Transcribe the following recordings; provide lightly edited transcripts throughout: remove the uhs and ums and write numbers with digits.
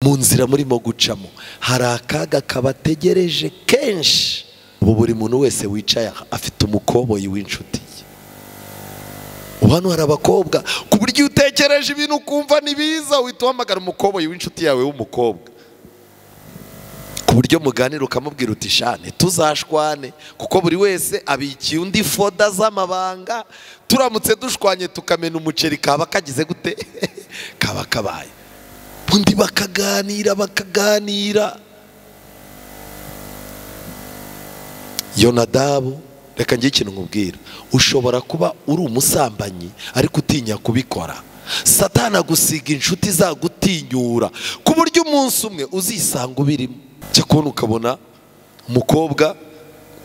mu nzira murimo gucamo hari akaga kabategereje kenshi. ubu buri muntu wese wicaye afite umukoboyi w'inshuti ye. hano hari abakobwa ku buryo utekereje ibintu ukumva nibiza uhita uhamagara umukoboyi w'inshuti yawe w'umukobwa, ku buryo muganira ukamubwira uti shane tuzashwane, kuko buri wese abikiye undi foda z'amabanga, turamutse dushwanye tukamena umuceri kaba kagize gute kaba kabaye. undi bakaganira. Yonadabu, reka njye ikintu nkubwira, ushobora kuba uri umusambanyi ariko utinya kubikora. Satani agusiga inshuti zagutinyura ku buryo umunsi umwe uzisanga ubirimo. Cyakora ukabona umukobwa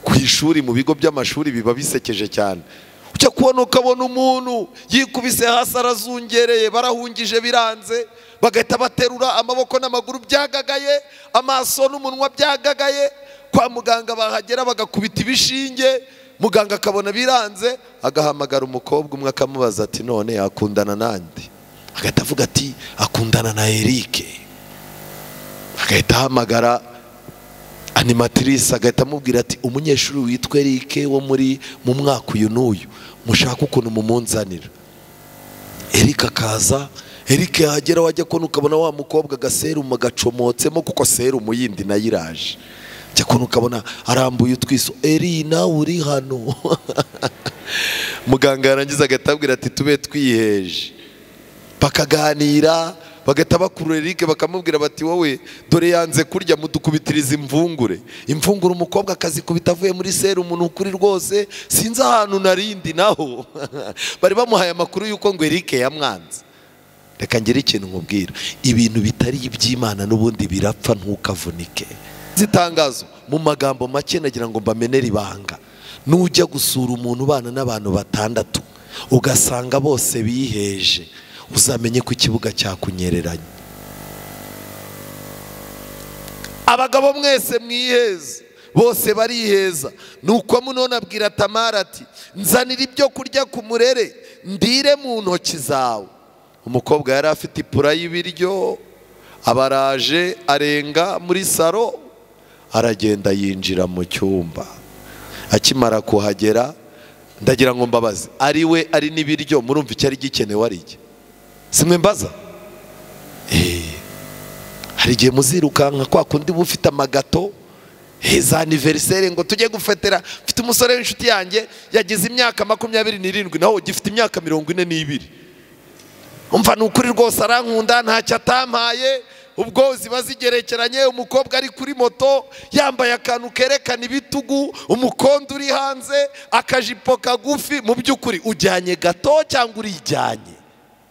ku ishuri, mu bigo by'amashuri biba bisekeje cyane. Cyakora ukabona umuntu yikubise hasi arazungereye, barahungije biranze, bagahita baterura amaboko n'amaguru byagagaye, amaso n'umunwa byagagaye. Kwa muganga bahagera bagakubita ibishinge, muganga akabona biranze, agahamagara umukobwa umwe akamubaza ati none akundana nande? Agahita avuga ati akundana na Eric. Agahita ahamagara animatrice, agahita amubwira ati umunyeshuri witwa Eric wo mu mwaka uyu n'uyu, mushaka ukuntu mumunzanira. Eric akaza, Eric yahagera wajya kubona ukabona wa mukobwa gaserumu gacomotsemo, kuko serumu yindi nayiraje. Cyakora ukabona arambuye utwiso, Eri nawe uri hano. Muganga yarangiza agahita abwira ati tube twiheje. Bakaganira, bagahita bakurura Eric bakamubwira bati wowe dore yanze kurya, mudukubitiriza imvungure. Imvungure umukobwa akazikubita avuye muri serumu, n'ukuri rwose sinzi ahantu narindi naho. Bari bamuhaye amakuru yuko ngo Eric yamwanze. Reka ngire ikintu nkubwira, ibintu bitari iby'Imana n'ubundi birapfa, ntukavunike. Zitangazo mu magambo make nagira ngo mbamenere ibanga. Nujya gusura umuntu ubana n'abantu batandatu ugasanga bose biheje, uzamenye ko ikibuga cyakunyereranye. Abagabo mwese mwiheze, bose bariheza. Nuko munone abwira Tamara ati nzanira ibyo kurya ku murere ndire mu ntoki zawe. Umukobwa yari afite ipura y'ibiryo, abaraje arenga muri saro, aragenda yinjira mu cyumba. Akimara kuhagera, ndagira ngo mbabaze, ari we ari n'ibiryo, murumva icyari gikenewe ari iki? Simwe mbaza? Hari igihe muzirukanka kwa kundi bufite amagato, za anniversaire ngo tujye gufetera. Mfite umusore w'inshuti yanjye yagize imyaka 27, naho gifite imyaka 42. Umva n'ukuri rwose arankunda, ntacyo atampaye. Ubwo ziba zigerekeranye, umukobwa ari kuri moto yambaye akantu kerekana ibitugu, umukondo uri hanze, akajipo kagufi. Mu by'ukuri ujyanye gato cyangwa urijyanye?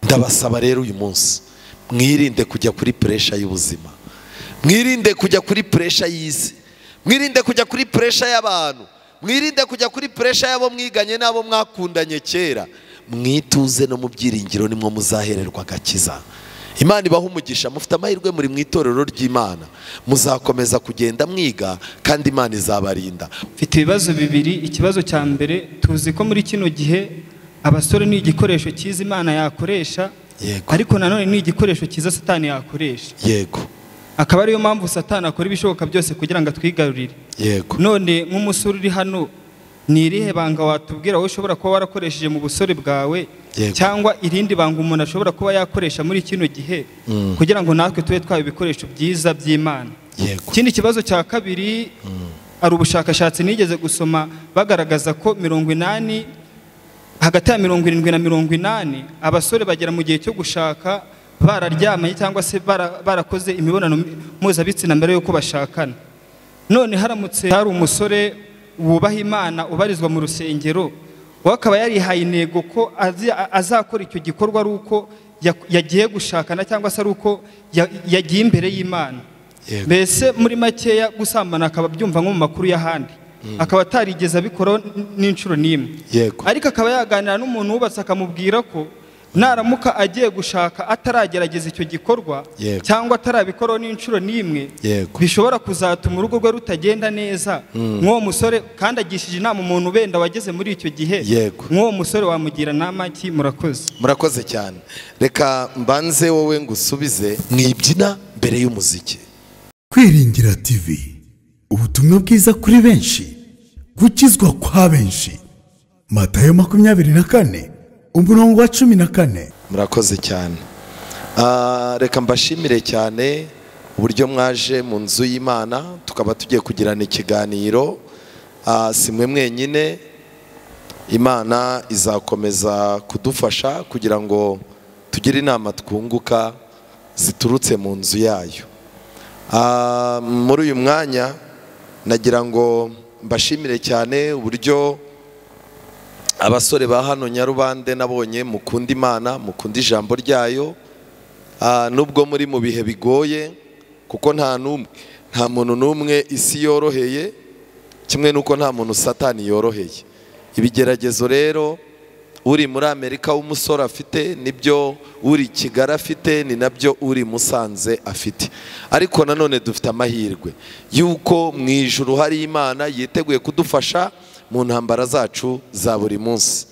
Ndabasaba rero uyu munsi mwirinde kujya kuri pressure y'ubuzima, mwirinde kujya kuri pressure y'isi, mwirinde kujya kuri pressure y'abantu, mwirinde kujya kuri pressure y'abo mwiganye n'abo mwakundanye kera. Mwituze no mu byiringiro nimwo muzahererwa agakiza. Imana ibaha umugisha, mufite amahirwe muri mu itorero ry'Imana, muzakomeza kugenda mwiga kandi Imana izabarinda. Mfite ibibazo bibiri. Ikibazo cya mbere, tuzi ko muri kino gihe abasore ni igikoresho cyiza Imana yakoresha, ariko nanone ni igikoresho cyiza Satani yakoresha. Yego. Akaba ariyo mpamvu Satani akora ibishoboka byose kugira ngo atwigarurire. Yego. None nk'umusore uri hano, ni irihe banga watubwira wowe ushobora kuba warakoresheje mu busore bwawe, cyangwa irindi banga umuntu ashobora kuba yakoresha muri kino gihe kugira ngo natwe tube twaba ibikoresho byiza by'Imana? Ikindi kibazo cya kabiri, ari ubushakashatsi nigeze gusoma bagaragaza ko 80, hagati ya 70 na 80 abasore bagera mu gihe cyo gushaka bararyamanye cyangwa se barakoze imibonano mpuzabitsina mbere yuko bashakana. None haramutse hari umusore wubaha Imana ubarizwa mu rusengero, wakaba yarihaye intego ko azakora icyo gikorwa ari uko yagiye gushakana cyangwa se ari uko yagiye imbere y'Imana, mbese muri makeya gusambana akaba byumva nko mu makuru y'ahandi, akaba atarigeze abikora n'inshuro n'imwe, ariko akaba yaganira n'umuntu wubatse akamubwira ko naramuka agiye gushaka ataragerageza icyo gikorwa cyangwa atarabikora n'inshuro n'imwe, bishobora kuzatuma urugo rwe rutagenda neza. Nk'uwo musore kandi agishije inama umuntu benda wageze muri icyo gihe, nk'uwo musore wamugira nama ki? Murakoze. Murakoze cyane. Reka mbanze wowe ngusubize. Mwibyina mbere y'umuziki. Kwiringira TV, ubutumwa bwiza kuri benshi, gukizwa kwa benshi. Matayo 24 umurongo wa 14. Murakoze cyane. Reka mbashimire cyane uburyo mwaje mu nzu y'Imana, tukaba tugiye kugirana ikiganiro. Simwe mwenyine, Imana izakomeza kudufasha kugira ngo tugire inama twunguka ziturutse mu nzu yayo. Muri uyu mwanya nagira ngo mbashimire cyane uburyo abasore ba hano Nyarubande nabonye mukunda Imana, mukunda ijambo ryayo, nubwo muri mu bihe bigoye, kuko nta muntu n'umwe isi yoroheye, kimwe nuko nta muntu Satani yoroheye. Ibigeragezo rero uri muri Amerika w'umusore afite, nibyo uri Kigali afite, ni nabyo uri Musanze afite. Ariko nanone dufite amahirwe yuko mu ijuru hari Imana yiteguye kudufasha mu ntambara zacu za buri munsi.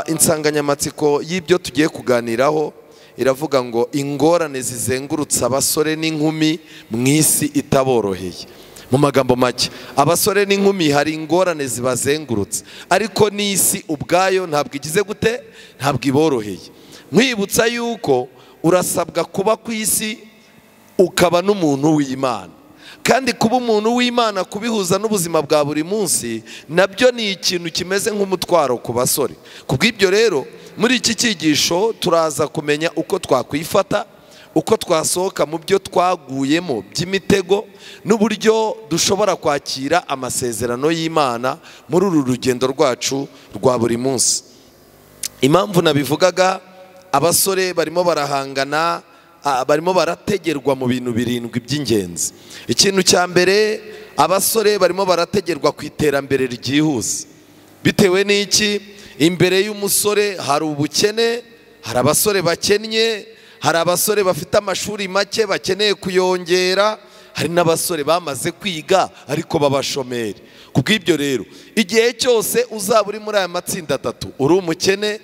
Insanganyamatsiko y'ibyo tugiye kuganiraho iravuga ngo ingorane zizengurutse abasore n'inkumi mu isi itaboroheye. Mu magambo make, abasore n'inkumi hari ingorane zibazengurutse, ariko n'isi ubwayo ntabwo igize gute, ntabwo iboroheye. Nkwibutsa yuko urasabwa kuba ku isi ukaba n'umuntu w'Imana, kandi kuba umuntu w'Imana kubihuza n'ubuzima bwa buri munsi nabyo ni ikintu kimeze nk'umutwaro ku basore. Kubw'ibyo rero muri iki cyigisho turaza kumenya uko twakwifata, uko twasohoka mu byo twaguyemo by'imitego, n'uburyo dushobora kwakira amasezerano y'Imana muri uru rugendo rwacu rwa buri munsi. Impamvu nabivugaga, abasore barimo barahangana, barimo barategerwa mu bintu birindwi by'ingenzi. Ikintu cya mbere, abasore barimo barategerwa ku iterambere ryihuse. Bitewe n'iki? Imbere y'umusore hari ubukene, hari abasore bakennye, hari abasore bafite amashuri make bakeneye kuyongera, hari n'abasore bamaze kwiga ariko babashomeri. Kubw'ibyo rero, igihe cyose uzaba uri muri aya matsinda atatu, uri umukene,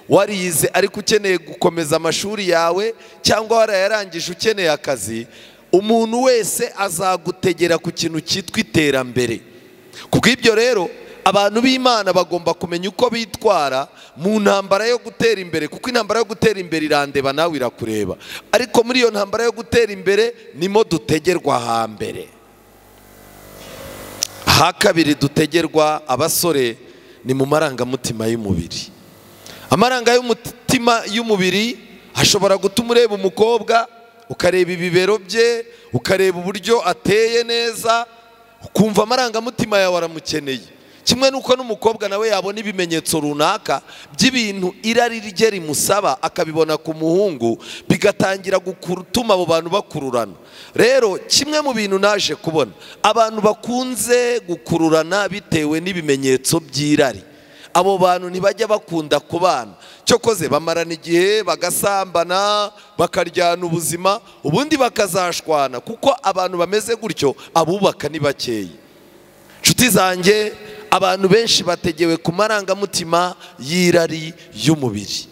warize ariko ukeneye gukomeza amashuri yawe, cyangwa warayarangije ukeneye akazi, umuntu wese azagutegera ku kintu cyitwa iterambere. Kubw'ibyo rero, abantu b'Imana bagomba kumenya uko bitwara mu ntambara yo gutera imbere, kuko intambara yo gutera imbere irandeba nawe irakureba. Ariko muri iyo ntambara yo gutera imbere nimo dutegerwa hambere. Hakabiri dutegerwa abasore ni mu marangamutima y'umubiri. Amarangamutima y'umubiri ashobora gutuma ureba umukobwa, ukareba ibibero bye, ukareba uburyo ateye neza, ukumva amarangamutima yawe aramukeneye. Kimwe nuko n'umukobwa nawe yabona ibimenyetso runaka by'ibintu irari rye rimusaba, akabibona ku muhungu, bigatangira gutuma abo bantu bakururana. Rero kimwe mu bintu naje kubona, abantu bakunze gukururana bitewe n'ibimenyetso by'irari, abo bantu ntibajya bakunda kubana. Cyokoze bamarana igihe, bagasambana, bakaryana ubuzima, ubundi bakazashwana, kuko abantu bameze gutyo abubaka ni bakeya. Nshuti zanjye, abantu benshi bategewe ku marangamutima y'irari y'umubiri,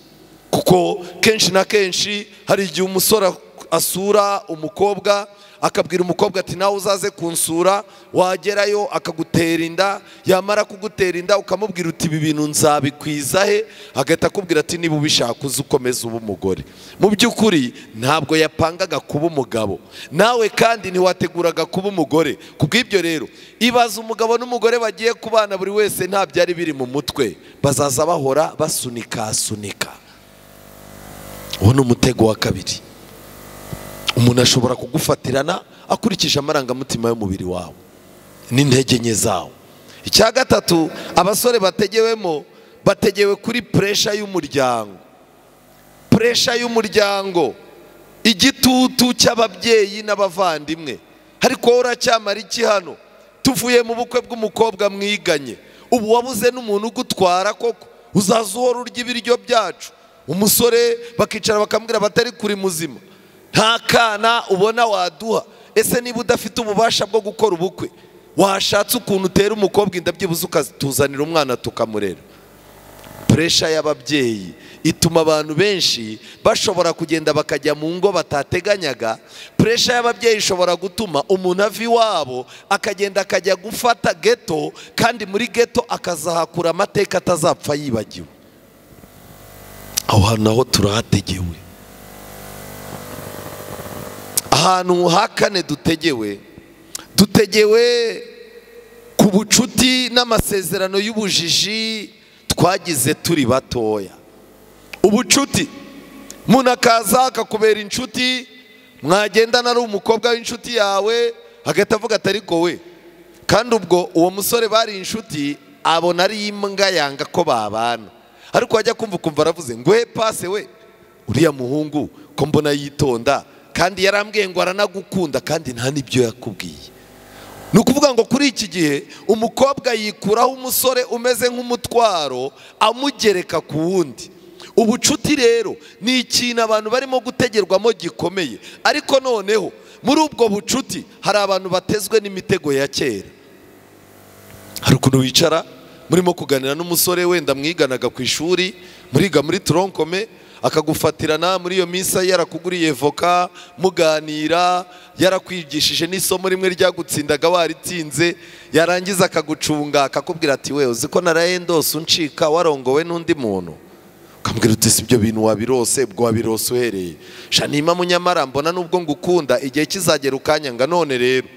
kuko kenshi na kenshi hari igihe umusore asura umukobwa, akabwira umukobwa ati nawe uzaze kunsura, wagerayo akagutera inda, yamara kugutera inda ukamubwira uti ibi bintu nzabikwiza he, agahita akubwira ati niba ubishaka uze ukomeze uba umugore. Mu by'ukuri ntabwo yapangaga kuba umugabo, nawe kandi ntiwateguraga kuba umugore. Kubw'ibyo rero, ibaza umugabo n'umugore bagiye kubana, buri wese nta byari biri mu mutwe, bazaza bahora basunika. Uwo ni umutego wa kabiri. Umuntu ashobora kugufatirana akurikije amarangamutima y'umubiri wawe n'intege nke zawo. Icya gatatu, abasore bategewe kuri pressure y'umuryango. Pressure y'umuryango, igitutu cy'ababyeyi n'abavandimwe. Ariko uracyamara iki hano? Tuvuye mu bukwe bw'umukobwa mwiganye, ubu wabuze n'umuntu ugutwara koko, uzaza uhora urya ibiryo byacu. Umusore bakicara bakamubwira batari kuri muzima, nta kana ubona waduha. Ese niba udafite ububasha bwo gukora ubukwe, washatse ukuntu utera umukobwa inda byibuze ukatuzanira umwana tukamurera. Pressure y'ababyeyi ituma abantu benshi bashobora kugenda bakajya mu ngo batateganyaga. Puresha y'ababyeyi ishobora gutuma umuntu ava iwabo akagenda akajya gufata geto, kandi muri geto akazahakura amateka atazapfa yibagiwe. Aho hantu naho turahategewe. Ahantu ha kane dutegewe ku bucuti n'amasezerano y'ubujiji twagize turi batoya. Ubucuti, umuntu akaza akakubera inshuti, mwagendana ari umukobwa w'inshuti yawe, hagahita avuga ati ariko we, kandi ubwo uwo musore bari inshuti abona ari imbwa yanga ko babana, ariko wajya kumva aravuze ngo he pase we, uriya muhungu ko mbona yitonda kandi yarambwiye ngo aranagukunda kandi nta n'ibyo yakubwiye. Ni ukuvuga ngo kuri iki gihe umukobwa yikuraho umusore umeze nk'umutwaro amugereka ku wundi. Ubucuti rero ni ikintu abantu barimo gutegerwamo gikomeye, ariko noneho muri ubwo bucuti hari abantu batezwe n'imitego ya kera. Hari ukuntu wicara murimo kuganira n'umusore wenda mwiganaga ku ishuri, muriga muri tronkome, akagufatirana muri iyo misa yarakuguriye voka, muganira, yarakwigishije n'isomo rimwe ryagutsindaga waritsinze, yarangiza akagucunga akakubwira ati we uzi ko naraye ndose uncika warongowe n'undi muntu. Ukambwira uti si ibyo bintu wabirose, ubwo wabirose uhereye shanima munyamara mbona nubwo ngukunda igihe kizagera ukanyanga, none rero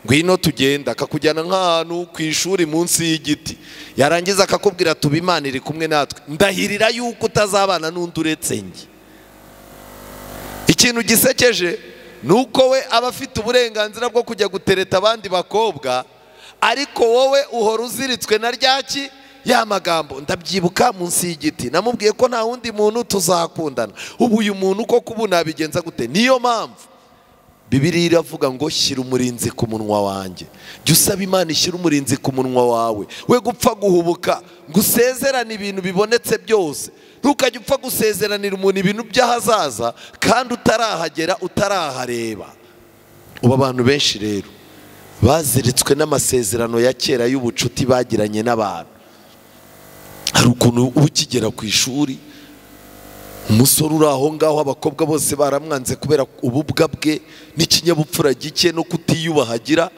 ngwino tugenda. Akakujyana nk'ahantu ku ishuri munsi y'igiti, yarangiza akakubwira tuba Imana iri kumwe natwe, ndahirira yuko utazabana n'undi uretse njye. Ikintu gisekeje ni uko we aba afite uburenganzira bwo kujya gutereta abandi bakobwa, ariko wowe uhora uziritswe na ryaki ya magambo, ndabyibuka munsi y'igiti namubwiye ko nta wundi muntu tuzakundana, ubu uyu muntu ko kubu nabigenza gute? Niyo mpamvu Bibiliya iravuga ngo shyira umurinzi ku munwa wanjye. Jya usaba Imana ishyira umurinzi ku munwa wawe, we gupfa guhubuka ngo usezerane ibintu bibonetse byose. Ntukajya upfa gusezeranira umuntu ibintu by'ahazaza kandi utarahagera, utarahareba. Ubu abantu benshi rero baziritswe n'amasezerano ya kera y'ubucuti bagiranye n'abantu. Hari ukuntu ukigera ku ishuri, umusore uri aho ngaho abakobwa bose baramwanze kubera ububwa bwe n'ikinyabupfura gike no kutiyubahagira.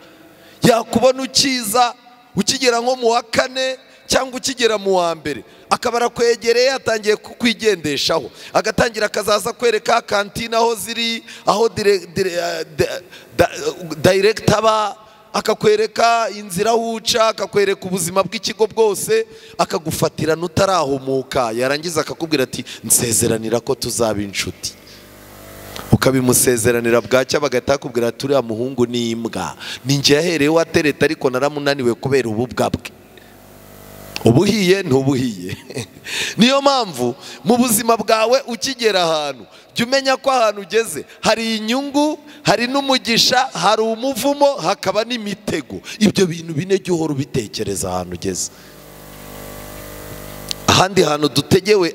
Yakubona ukiza ukigera nko mu wa kane cyangwa ukigera mu wa mbere, akaba arakwegereye atangiye kukwigendeshaho, agatangira akazaza kwereka kantine aho ziri, aho director aba, akakwereka inzira aho uca, akakwereka ubuzima bw'ikigo bwose, akagufatira nutarahumuka, yarangiza akakubwira ati nsezeranira ko tuzaba inshuti. Ukabimusezeranira bwacya bagahita bakubwira ati uriya muhungu ni imbwa, ni njye yahereyeho atereta ariko naramunaniwe kubera ububwa bwe. Ubuhiye ntubuhiye. Niyo mpamvu mu buzima bwawe ukigera ahantu, jya umenya ko ahantu ugeze hari inyungu, hari n'umugisha, hari umuvumo, hakaba n'imitego. Ibyo bintu bine jya uhora ubitekereza ahantu ugeze. Ahandi hantu dutegewe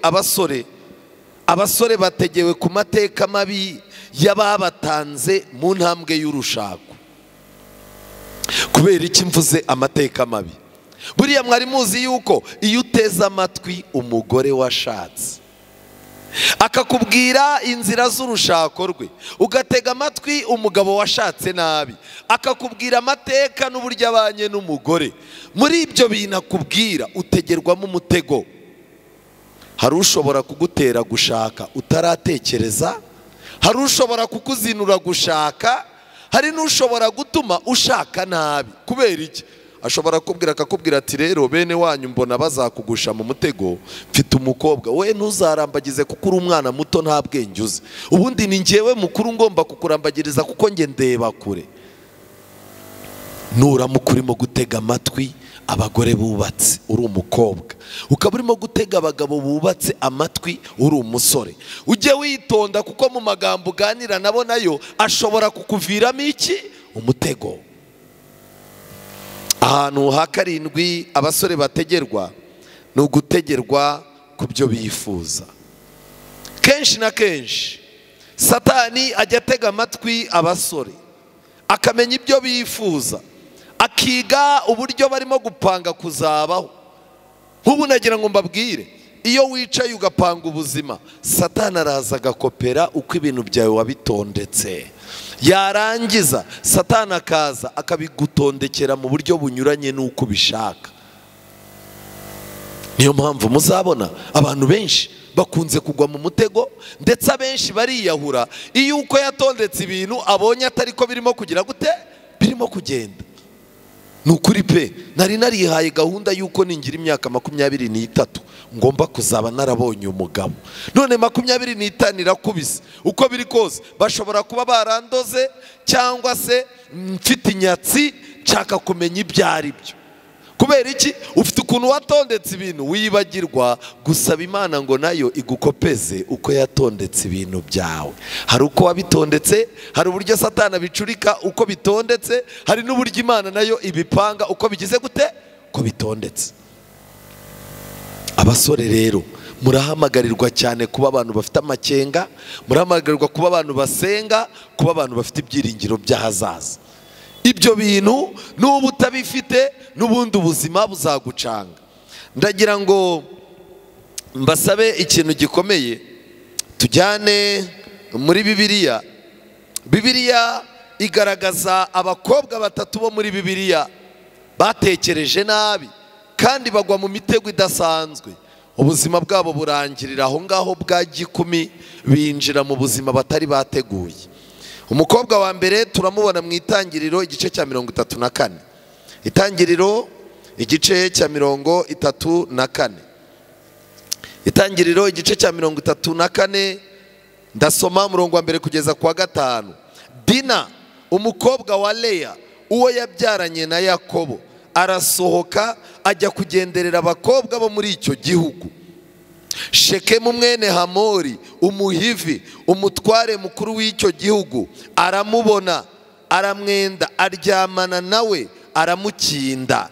abasore bategewe ku mateka mabi y'ababatanze mu ntambwe y'urushako. Kubera iki mvuze amateka mabi? Buriya mwari muzi yuko iyo uteze amatwi umugore washatse akakubwira inzira z'urushako rwe, ugatega amatwi umugabo washatse nabi akakubwira amateka n'uburyo abanye n'umugore, muri ibyo bintu akubwira utegerwamo umutego. Hari ushobora kugutera gushaka utaratekereza, hari ushobora kukuzinura gushaka, hari n'ushobora gutuma ushaka nabi. Kubera iki? Ashobora kubwira akakubwira ati rero bene wanyu mbona bazakugusha mu mutego, mfite umukobwa, we ntuzarambagize kuko uri umwana muto nta bwenge uzi, ubundi ni njyewe mukuru ngomba kukurambagiriza kuko njye ndeba kure. Nuramuka urimo gutega amatwi abagore bubatse uri umukobwa, ukaba urimo gutega abagabo bubatse amatwi uri umusore, ujye witonda kuko mu magambo uganira nabo nayo ashobora kukuviramo iki? Umutego. Ahantu ha karindwi abasore bategerwa ni ugutegerwa ku byo bifuza. Kenshi na kenshi Satani ajya atega amatwi abasore akamenya ibyo bifuza, akiga uburyo barimo gupanga kuzabaho. Nk'ubu nagira ngo mbabwire, iyo wicaye ugapanga ubuzima, Satani araza agakopera uko ibintu byawe wabitondetse, yarangiza Satani akaza akabigutondekera mu buryo bunyuranye n'uko ubishaka. Niyo mpamvu muzabona abantu benshi bakunze kugwa mu mutego, ndetse abenshi bariyahura iyo uko yatondetse ibintu abonye atari ko birimo kugira gute, birimo kugenda. Ni ukuri pe, nari narihaye gahunda y'uko ningira imyaka 23 ngomba kuzaba narabonye umugabo, none 25 irakubise. Uko biri kose bashobora kuba barandoze, cyangwa se mfite inyatsi nshaka kumenya ibyo ari byo. Kubera iki? Ufite ukuntu watondetse ibintu wibagirwa gusaba Imana ngo nayo igukopeze uko yatondetse ibintu byawe. Hari uko wabitondetse, hari uburyo Satani abicurika uko bitondetse, hari n'uburyo Imana nayo ibipanga uko bigize gute, uko bitondetse. Abasore rero murahamagarirwa cyane kuba abantu bafite amakenga, murahamagarirwa kuba abantu basenga, kuba abantu bafite ibyiringiro by'ahazaza. Ibyo bintu n'ubu utabifite n'ubundi ubuzima buzagucanga. Ndagira ngo mbasabe ikintu gikomeye, tujyane muri Bibiliya. Bibiliya igaragaza abakobwa batatu bo muri Bibiliya batekereje nabi kandi bagwa mu mitego idasanzwe. Ubuzima bwabo burangirira aho ngaho bwa gikumi, binjira mu buzima batari bateguye. Umukobwa wa mbere turamubona mu Itangiriro igice cya 34. Itangiriro igice cya 34. Itangiriro igice cya 34, ndasoma umurongo wa mbere kugeza kwa 5. Dina umukobwa wa Leya uwo yabyaranye na Yakobo arasohoka ajya kugenderera abakobwa bo muri icyo gihugu. Shekemu mwene Hamori umuhivi umutware mukuru w'icyo gihugu aramubona, aramwenda, aryamana nawe, aramukinda.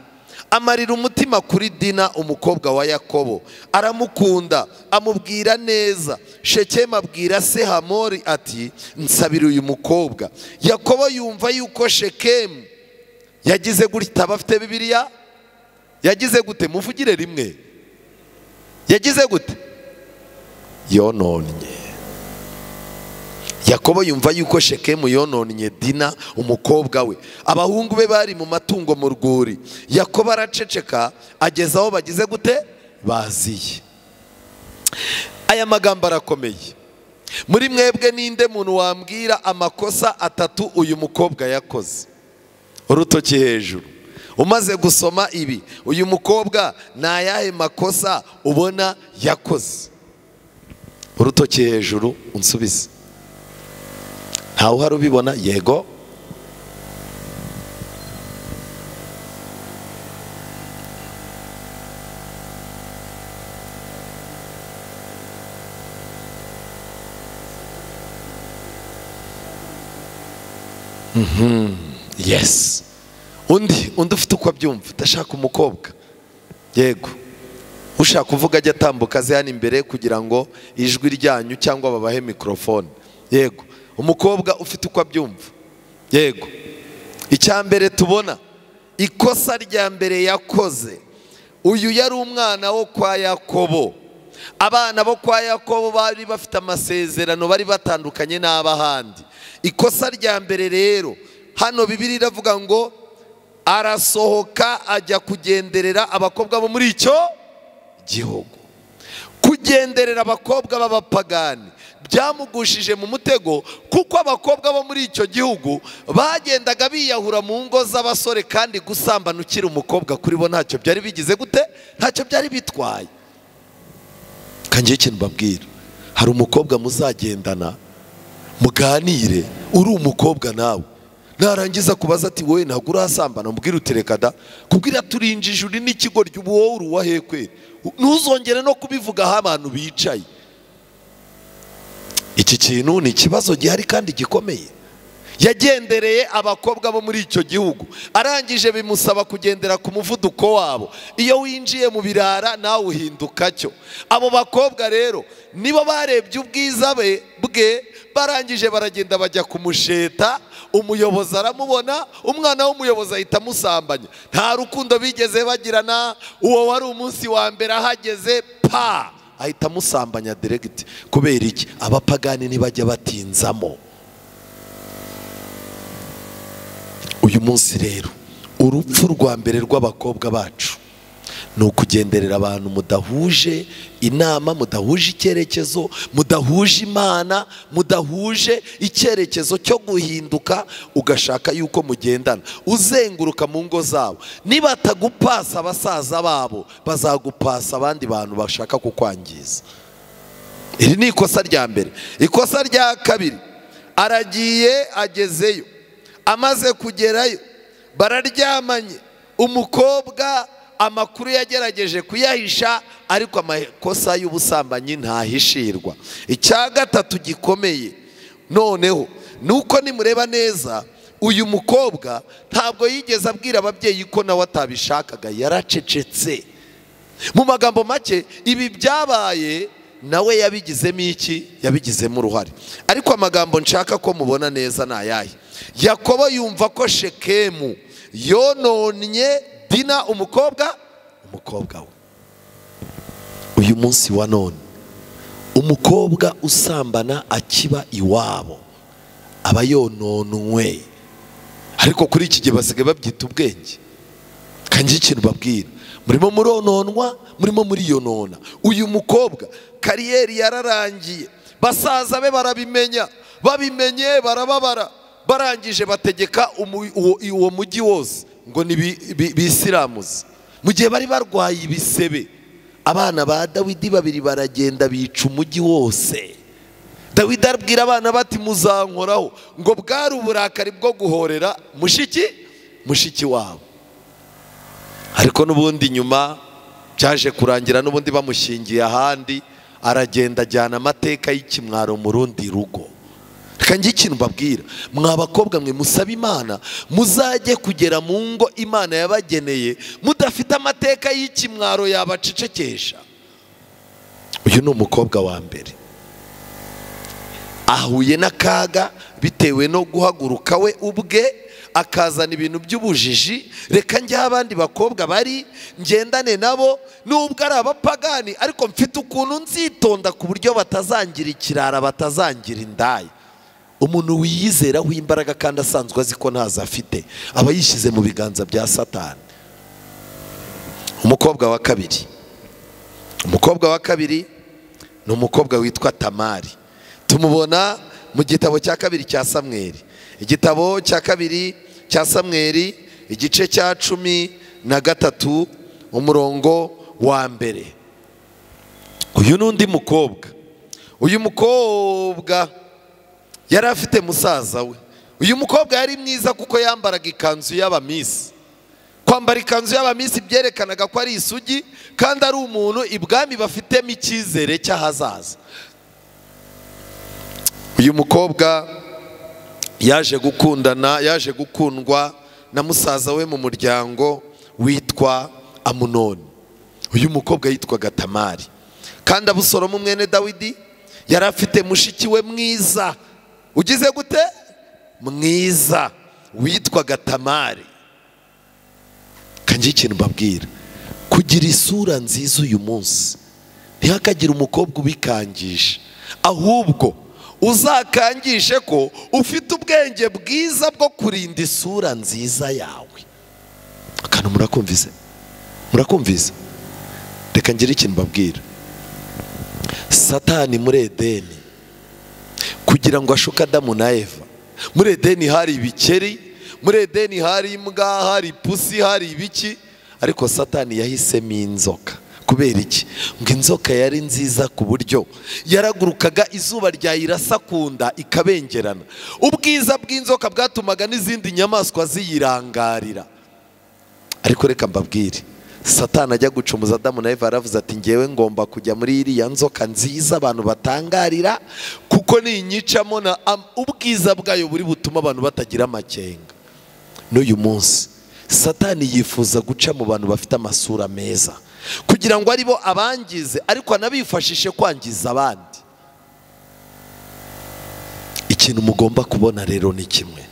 Amarira umutima kuri Dina umukobwa wa Yakobo, aramukunda, amubwira neza. Shekemu abwira se Hamori ati nsabira uyu mukobwa. Yakobo yumva yuko Shekemu yagize gutya. Bafite Bibiliya? Yagize gute? Muvugire rimwe. Yagize gute? Yononnye. Yakobo yumva yuko Shekemu yononnye Dina umukobwa we. Abahungu be bari mu matungo mu rwuri. Yakobo araceceka ageza aho bagize gute, baziye. Aya magambo arakomeye. Muri mwebwe ninde muntu wambwira amakosa 3 uyu mukobwa yakoze? Urutoki hejuru. Umaze gusoma ibi, uyu mukobwa na yahe makosa ubona yakoze? Urutoki hejuru unsubize. Ntawe uhari ubibona? Yego. Yes. Undi ufite uko abyumva, ndashaka umukobwa. Yego. Ushaka kuvuga ajya atambuka aze hano imbere kugira ngo ijwi ryanyu cyangwa babahe mikrofone. Yego. Umukobwa ufite uko abyumva. Yego. Icyambere tubona, ikosa rya mbere yakoze, uyu yari umwana wo kwa Yakobo. Abana bo kwa Yakobo bari bafite amasezerano, bari batandukanye n'abahandi. Ikosa rya mbere rero, hano Bibiliya iravuga ngo arasohoka ajya kugenderera abakobwa bo muri icyo gihugu. Kugenderera abakobwa b'abapagani byamugushije mu mutego, kuko abakobwa bo muri icyo gihugu bagendaga biyahura mu ngo z'abasore, kandi gusambana ukiri umukobwa kuri bo ntacyo byari bigize gute, ntacyo byari bitwaye. Kangiye ikintu mbabwira, hari umukobwa muzagendana muganire, uri umukobwa nawe, narangiza kubaza ati wowe ntabwo urasambana, mubwira utereka da, kubwira turinjije uri n'ikigo ry'uwo uri uwahekwe, ntuzongere no kubivuga aho abantu bicaye. Iki kintu ni ikibazo gihari kandi gikomeye. Yagendereye abakobwa bo muri icyo gihugu, arangije bimusaba kugendera ku muvuduko wabo. Iyo winjiye mu birara nawe uhinduka cyo. Abo bakobwa rero nibo barebye ubwiza bwe, barangije baragenda bajya kumusheta. Umuyobozi aramubona, umwana w'umuyobozi ahita amusambanya. Nta rukundo bigeze bagirana. Uwo wari umunsi wa mbere ahageze, pa ahita amusambanya direct. Kubera iki? Abapagani ntibajya batinzamo. Uyu munsi rero urupfu rwa mbere rw'abakobwa bacu ni ukugenderera abantu mudahuje inama, mudahuje icyerekezo, mudahuje Imana, mudahuje icyerekezo cyo guhinduka, ugashaka yuko mugendana, uzenguruka mu ngo zabo. Niba atagupasa abasaza babo, bazagupasa abandi bantu bashaka kukwangiza. Iri ni ikosa rya mbere. Ikosa rya kabiri, aragiye agezeyo, amaze kugerayo bararyamanye, umukobwa amakuru yagerageje kuyahisha, ariko amakosa y'ubusambanyi ntahishirwa. Icya gatatu gikomeye noneho nuko nimureba neza, uyu mukobwa ntabwo yigeze abwira ababyeyi ko nawe atabishakaga, yaracecetse. Mu magambo make, ibi byabaye nawe yabigizemo iki? Yabigizemo uruhare. Ariko amagambo nshaka ko mubona neza ni ayahe? Yakobo yumva ko Shekemu yononnye Dina umukobwa we. Uyu munsi wa none umukobwa usambana akiba iwabo aba yononwe, ariko kuri iki gihe basigaye babyita ubwenge. Kanjye ikintu babwira, murimo murononwa, murimo muriyonona. Uyu mukobwa kariyeri yararangiye, basaza be barabimenya, babimenye barababara, barangije bategeka uwo mujyi wose ngo ni bisiramuze. Mu gihe bari barwaye ibisebe, abana ba Dawidi babiri baragenda bica umujyi wose. Dawidi arabwira abana bati muzankoraho, ngo bwari uburakari bwo guhorera mushiki wabo. Ariko n'ubundi nyuma cyaje kurangira n'ubundi bamushingiye ahandi, aragenda ajyana amateka y'ikimwaro mu rundi rugo. Kanjye ikintu mbabwira, mwabakobwa mwe musaba Imana, muzajye kugera mu ngo Imana yabageneye mudafite amateka y'ikimwaro yabacecekesha. Uyu ni umukobwa wa mbere, ahuye n'akaga bitewe no guhaguruka we ubwe akazana ibintu by'ubujiji. Reka njye abandi bakobwa bari ngendane nabo, nubwo ari abapagani, ariko mfite ukuntu nzitonda ku buryo batazangira ikirara, batazangira indaya. Umuntu wiyizera w'imbaraga kandi asanzwe azi ko ntazo afite, aba yishyize mu biganza bya Satani. Umukobwa wa kabiri ni umukobwa witwa Tamari. Tumubona mu gitabo cya kabiri cya Samweli, igitabo cya kabiri cya Samweli, igice cya 13 umurongo wa mbere. Uyu n'undi mukobwa. Uyu mukobwa yari afite musaza we. Uyu mukobwa yari mwiza kuko yambaraga ikanzu y'abamisi. Kwambara ikanzu y'abamisi byerekanaga ko ari isugi kandi ari umuntu ibwami bafitemo icyizere cy'ahazaza. Uyu mukobwa yaje gukundwa na musaza we mu muryango witwa Amunoni. Uyu mukobwa yitwaga Tamari. Kandi Abusalomu mwene Dawidi yari afite mushiki we mwiza, ugize gute? Mwiza, witwaga Tamari. Kanjye ikintu mbabwira, kugira isura nziza uyu munsi ntihakagira umukobwa ubikangisha, ahubwo uzakangishe ko ufite ubwenge bwiza bwo kurinda isura nziza yawe. Akantu murakumvise? Reka ngire ikintu mbabwira. Satani muri Edeni, kugira ngo ashuke Adamu na Eva, muri Edeni hari ibikeri, muri Edeni hari imbwa, hari pusi, hari ibiki, ariko Satani yahisemo inzoka. Kubera iki? Ngo inzoka yari nziza ku buryo yaragurukaga izuba ryayirasa kunda ikabengerana. Ubwiza bw'inzoka bwatumaga n'izindi nyamaswa ziyirangarira. Ariko reka mbabwire, Satani ajya gucumuza Adamu na Eva aravuze ati ngewe ngomba kujya muri iriya nzoka nziza abantu batangarira, kuko ninyicamo na ubwiza bwayo buri butuma abantu batagira amakenga. N'uyu munsi Satani yifuza guca mu bantu bafite amasura meza kugira ngo aribo abangize, ariko anabifashishe kwangiza abandi. Ikintu mugomba kubona rero ni kimwe,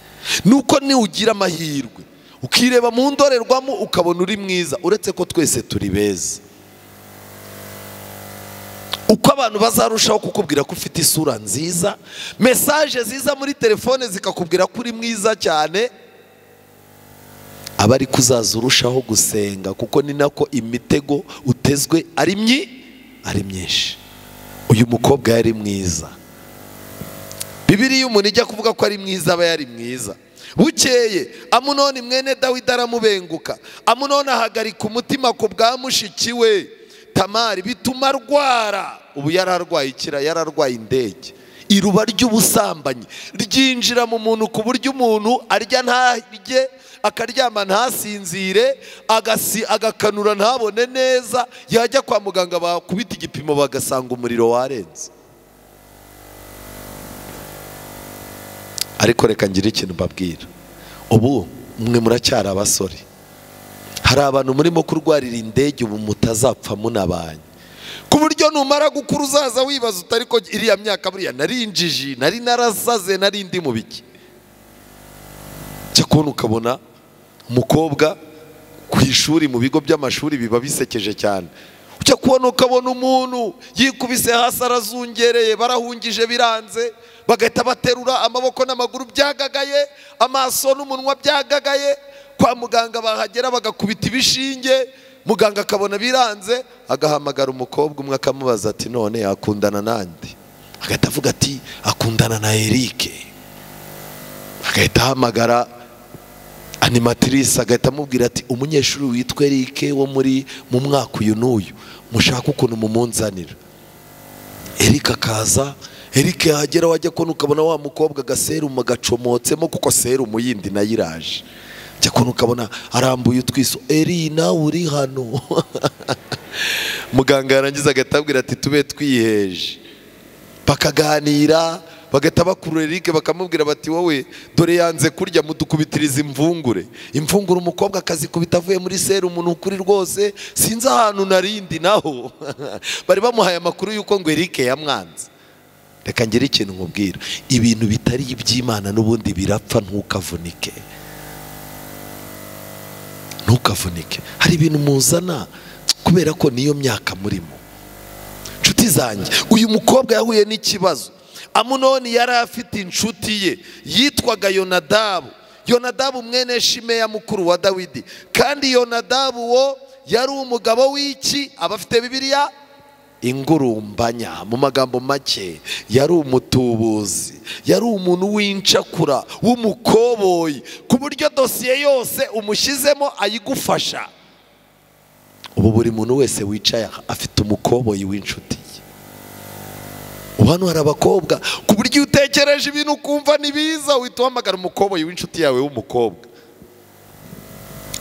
nuko niugira amahirwe ukireba mu ndorerwamo ukabona uri mwiza, uretse ko twese turi beza. uko abantu bazarushaho kukubwira ko ufite isura nziza, mesaje ziza muri telefone zikakubwira ko uri mwiza cyane, aba ari kuzaza urushaho gusenga, kuko ni nako imitego utezwe ari myinshi. Uyu mukobwa yari mwiza. Bibiliya umuntu ijya kuvuga ko ari mwiza aba yari mwiza. Bukeye Amunoni mwene Dawidi aramubenguka. Amunoni ahagarika umutima ku bwa mushiki we Tamari, bituma arwara. Ubu yararwaye ikira, yararwaye indege. Iruba ry'ubusambanyi ryinjira mu muntu ku buryo umuntu arya ntarye, akaryama ntasinzire, agakanura ntabone neza, yajya kwa muganga bakubita igipimo bagasanga umuriro warenze. Ariko reka ngire ikintu mbabwira, ubu mwe muracyari abasore, hari abantu murimo kurwarira indege ubu mutazapfa munabanye, ku buryo numara gukura uzaza wibaza utari ko iriya myaka buriya nari injiji, nari narasaze, nari ndi mu biki. Cyakubona ukabona umukobwa ku ishuri, mu bigo by'amashuri biba bisekeje cyane. Ujya kubona ukabona umuntu yikubise hasi arazungereye, barahungije biranze, bagahita baterura amaboko n'amaguru byagagaye, amaso n'umunwa byagagaye, kwa muganga bahagera bagakubita ibishinge, muganga akabona biranze, agahamagara umukobwa umwe akamubaza ati none akundana nande? Agahita avuga ati akundana na Eric. Agahita ahamagara animatrice, agahita amubwira ati umunyeshuri witwa Eric wo mu mwaka uyu n'uyu, mushaka ukuntu mumunzanira. Eric akaza, Eric yagera wajya kubona ukabona wa mukobwa gaserumu gacomotsemo, kuko serumu yindi nayo iraje. Jya kubona ukabona arambuye utwiso, Eri nawe uri hano. Muganga yarangiza agahita abwira ati tube twiheje, bakaganira, bagahita bakurura Eric bakamubwira bati wowe dore yanze kurya, mudukubitiriza imvungure. Imvungure umukobwa akazikubita avuye muri serumu, n'ukuri rwose sinzi ahantu narindi naho. Bari bamuhaye amakuru yuko ngo Eric yamwanze. Reka ngire ikintu nkubwira, ibintu bitari iby'Imana n'ubundi birapfa, ntukavunike. Ntukavunike. Hari ibintu muzana kubera ko niyo myaka murimo. Nshuti zanjye, uyu mukobwa yahuye n'ikibazo. Amunoni yari afite inshuti ye yitwaga Yonadabu. Yonadabu mwene Shimeya mukuru wa Dawidi. Kandi Yonadabu wo yari umugabo w'iki? Abafite Bibiliya? Ingurumbanya. Mu magambo make yari umutubuzi, yari umuntu w'incakura, w'umukoboyi, ku buryo dosiye yose umushyizemo ayigufasha. Ubu buri muntu wese wicaye afite umukoboyi w'inshuti ye. Hano hari abakobwa ku buryo utekereje ibintu ukumva nibiza, uhita uhamagara umukoboyi w'inshuti yawe w'umukobwa,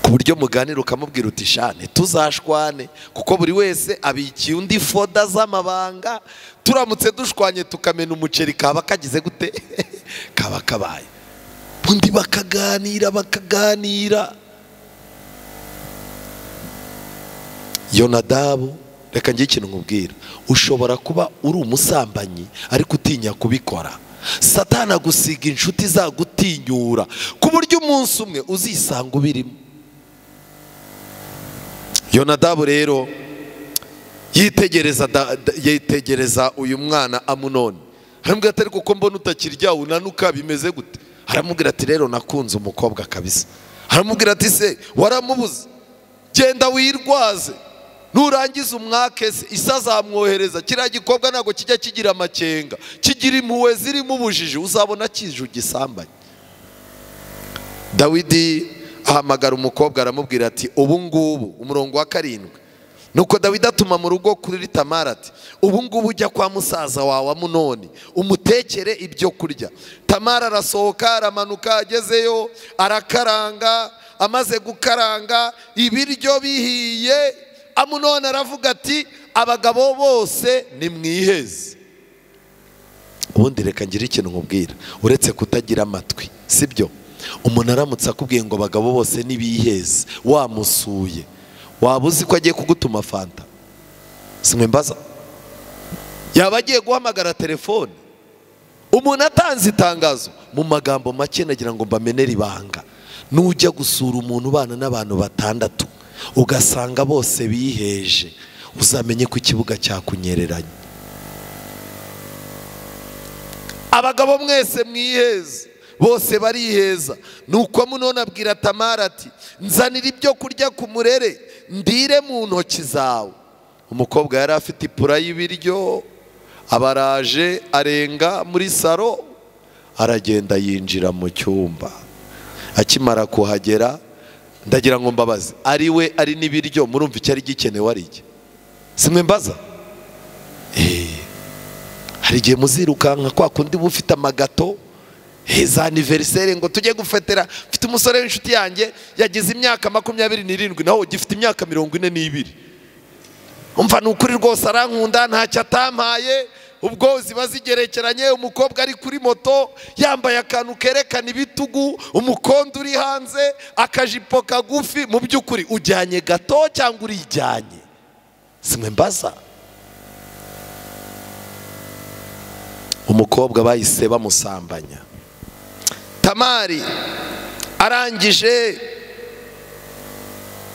ku buryo muganira ukamubwira uti shane tuzashwane, kuko buri wese abikiye undi foda z'amabanga, turamutse dushwanye tukamena umuceri kaba kagize gute? Kaba kabaye. Undi bakaganira. Yonadabu, reka ngiye ikintu nkubwira, ushobora kuba uri umusambanyi ariko utinya kubikora. Satani agusiga inshuti zagutinyura ku buryo umunsi umwe uzisanga ubirimo. Yonadabu rero yitegereza uyu mwana Amunoni, aramubwira ati ariko ko mbona utakirya unanuka bimeze gute? Aramubwira ati rero nakunze umukobwa kabisa. Aramubwira ati se waramubuze? Genda wirwaze, nurangiza umwake se isazamwohereza. Kiriya gikobwa ntabwo kijya kigira amakenga, kigira impuhwe zirimo ubujiji, uzabona kije ugisambanye. Dawidi ahamagara umukobwa aramubwira ati ubu ngubu, umurongo wa 7, nuko Dawidi atuma mu rugo kuri Tamara ati ubu ngubu ujya kwa musaza wawe Amunoni umutekere ibyo kurya. Tamara arasohoka aramanuka, agezeyo arakaranga, amaze gukaranga ibiryo bihiye, Amunoni aravuga ati abagabo bose ni mwiheze. Ubundi reka ngire ikintu nkubwira, uretse kutagira amatwi, sibyo? Umuntu aramutse akubwiye ngo abagabo bose nibiheze, wamusuye, waba uzi ko agiye kugutuma fanta? Simwe mbaza, yaba agiye guhamagara telefone? Umuntu atanze itangazo mu magambo make, nagira ngo mbamenere ibanga. Nujya gusura umuntu ubana n'abantu 6 ugasanga bose biheje, uzamenye ko ikibuga cyakunyereranye. abagabo mwese mwiheze. Bose bariheza. Nuko Amunoni abwira Tamari ati nzanira ibyo kurya ku murere ndire mu ntoki zawe. Umukobwa yari afite ipura y'ibiryo, abaraje arenga muri saro, aragenda yinjira mu cyumba. Akimara kuhagera, ndagira ngo mbabaze, ari we ari n'ibiryo, murumva icyari gikenewe ari iki? Simwe mbaza? Hari igihe muzirukanka kwa kundi bufite amagato, za anniversaire ngo tujye gufetera. Mfite umusore w'inshuti yanjye yagize imyaka 27, naho gifite imyaka 42. Umva nukuri rwose arankunda, ntacyo atampaye. Ubwo ziba zigerekeranye, umukobwa ari kuri moto yambaye akantu kerekana ibitugu, umukondo uri hanze, akajipo kagufi. Mu by'ukuri ujyanye gato cyangwa urijyanye? Simwe mbaza. Umukobwa bahise bamusambanya. Tamari arangije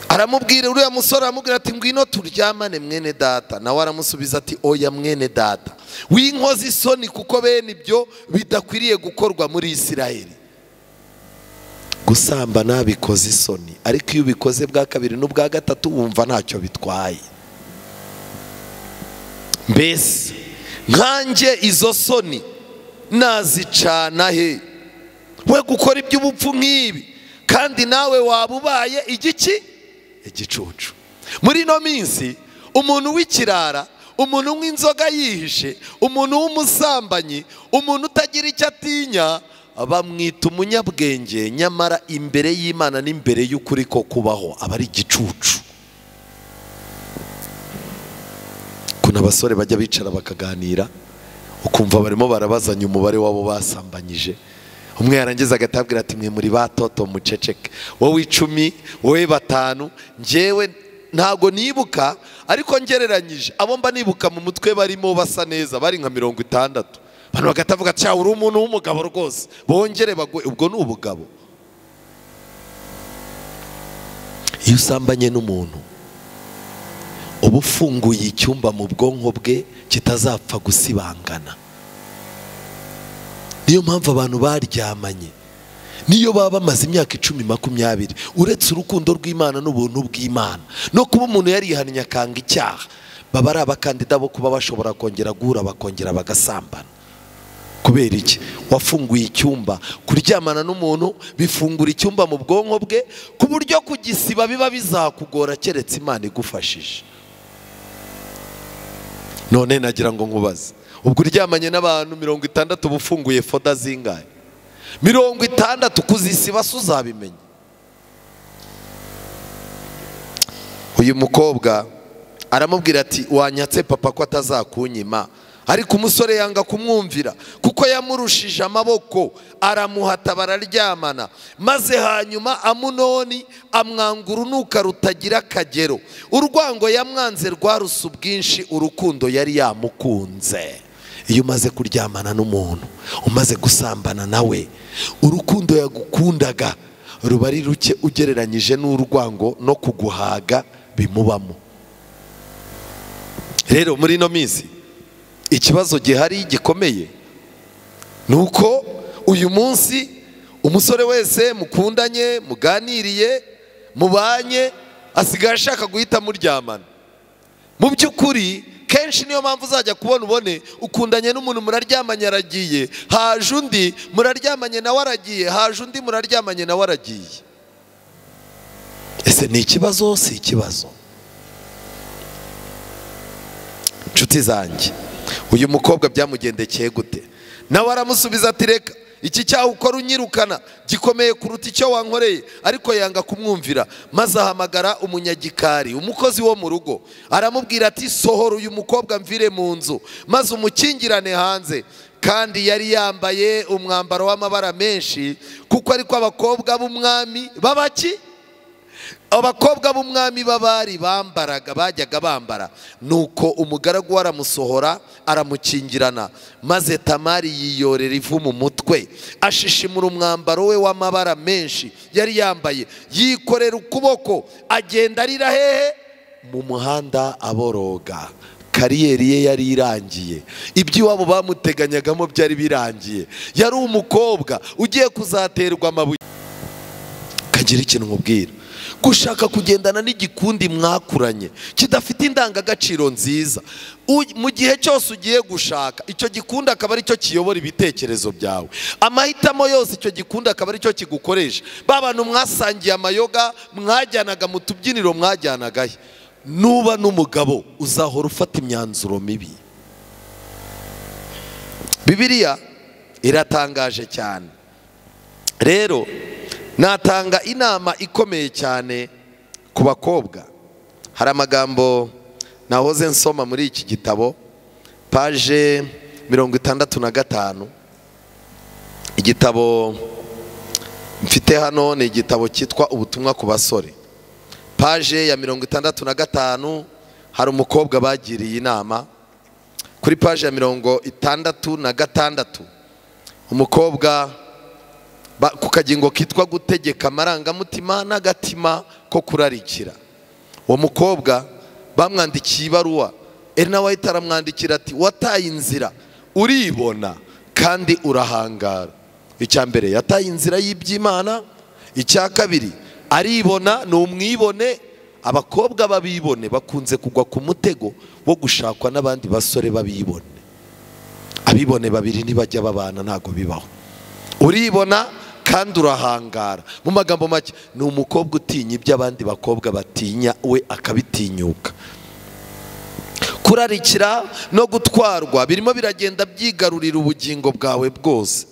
aramubwira uriya musore, aramubwira ati ngwino turyamane mwene data. Nawe aramusubiza ati oya mwene data, w'inkozi isoni, kuko bene ibyo bidakwiriye gukorwa muri Isiraheli. Gusambana bikoze isoni, ariko iyo ubikoze bwa kabiri n'ubwa gatatu wumva ntacyo bitwaye. Mbese nkanjye izo soni nazicana he? We gukora iby'ubupfu nk'ibi, kandi nawe waba ubaye igiki? Igicucu. Muri ino minsi umuntu w'ikirara, umuntu w'inzoga yihishe, umuntu w'umusambanyi, umuntu utagira icyo atinya, bamwita umunyabwenge, nyamara imbere y'Imana n'imbere y'ukuri ko kubaho aba ari igicucu. Kuna abasore bajya bicara bakaganira, ukumva barimo barabazanya umubare wabo basambanyije. Umwe yarangiza agatabwira ati mwe muri batoto muceceke, wowe 10, wowe 5, njyewe ntago nibuka, ariko ngereranyije abo mba nibuka mu mutwe barimo basa neza, bari nka 60. Bano bagatavuga ati uri umuntu w'umugabo rwose, bongere bagwe. Ubwo ni ubugabo. Iyo usambanye n'umuntu uba ufunguye icyumba mu bwonko bwe kitazapfa gusibangana. Niyo mpamvu abantu baryamanye, niyo baba bamaze imyaka 10-20, uretse urukundo rw'Imana n'ubuntu bw'Imana no kuba umuntu yarihannye akanga icyaha, baba ari abakandida bo kuba bashobora kongera guhura bakongera bagasambana. Kubera iki? Wafunguye icyumba. Kuryamana n'umuntu bifungura icyumba mu bwonko bwe, ku buryo kugisiba biba bizakugora keretse Imana igufashije. None nagira ngo nkubaze, ubwo uryamanye n'abantu 60 bufunguye foda zingahe? 60 kuzisiba uzabimenya. Uyu mukobwa aramubwira ati wanyatse papa ko atazakunyima, ariko umusore yanga kumwumvira kuko yamurushije amaboko, aramuhata bararyamana. Maze hanyuma Amunoni amwanga urunuka rutagira akagero. Urwango yamwanze rwarusa ubwinshi urukundo yari yamukunze. Iyo umaze kuryamana n'umuntu, umaze gusambana nawe, urukundo yagukundaga ruba ari ruke ugereranyije n'urwango no kuguhaga bimubamo. Rero muri ino minsi ikibazo gihari gikomeye nuko uyu munsi umusore wese mukundanye, muganiriye, mubanye, asigaye ashaka guhita muryamana. Mu by'ukuri kenshi niyo mpamvu uzajya kubona ubone ukundanye n'umuntu muraryamanye aragiye, haje undi muraryamanye nawe aragiye, haje undi muraryamanye nawe aragiye. Ese ni ikibazo? Si ikibazo? Nshuti zanjye, uyu mukobwa byamugendekeye gute? Nawe aramusubiza ati reka iki cyaha ukora unyirukana gikomeye kuruta icyo wankoreye, ariko yanga kumwumvira. Maze ahamagara umunyagikari, umukozi wo mu rugo, aramubwira ati sohora uyu mukobwa mvire mu nzu, maze umukingirane hanze. Kandi yari yambaye umwambaro w'amabara menshi, kuko ariko abakobwa b'umwami babaki, abakobwa b'umwami babari bambaraga, bajyaga bambara. Nuko umugaragu aramusohora aramukingirana, maze Tamari yiyorera ivu mu mutwe, ashishimura umwambaro we w'amabara menshi yari yambaye, yikorera ukuboko, agenda arira hehe? Mu muhanda aboroga. kariyeri ye yari irangiye, iby'iwabo bamuteganyagamo byari birangiye, yari umukobwa ugiye kuzaterwa amabuye. Kagira ikintu nkubwira, gushaka kugendana n'igikundi mwakuranye kidafite indangagaciro nziza, mu gihe cyose ugiye gushaka icyo gikundi akaba ari cyo kiyobora ibitekerezo byawe, amahitamo yose icyo gikundi akaba ari cyo kigukoresha. ba bantu mwasangiye amayoga, mwajyanaga mu tubyiniro mwajyanagahe, nuba n'umugabo uzahora ufata imyanzuro mibi. Bibiliya iratangaje cyane. Rero natanga inama ikomeye cyane ku bakobwa. Hari amagambo nahoze nsoma muri iki gitabo, paje 65. Igitabo mfite hano ni igitabo cyitwa ubutumwa ku basore, paje ya 65. hari umukobwa bagiriye inama kuri paje ya 66. umukobwa ku kagingo kitwa gutegeka amarangamutima n'agatima ko kurarikira. uwo mukobwa bamwandikiye ibaruwa, Elena White aramwandikira ati wataye inzira, uribona kandi urahangara. icya mbere yataye inzira y'iby'Imana, icya kabiri aribona, ni umwibone. abakobwa babibone bakunze kugwa ku mutego wo gushakwa n'abandi basore babibone. abibone babiri ntibajya babana, ntago bibaho. uribona kandi urahangara. mu magambo make ni umukobwa utinya ibyo abandi bakobwa batinya, we akabitinyuka. kurarikira no gutwarwa birimo biragenda byigarurira ubugingo bwawe bwose.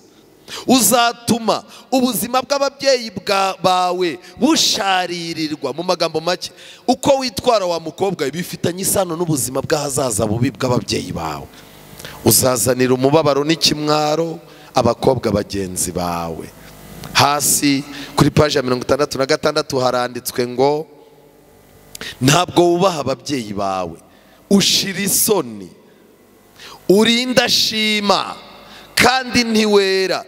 uzatuma ubuzima bw'ababyeyi bawe busharirirwa. mu magambo make, uko witwara wa mukobwa bifitanye isano n'ubuzima bw'ahazaza bubi bw'ababyeyi bawe. uzazanira umubabaro n'ikimwaro abakobwa bagenzi bawe. hasi kuri paji ya 66 haranditswe ngo ntabwo wubaha ababyeyi bawe, ushira isoni, urinda shima kandi ntiwera.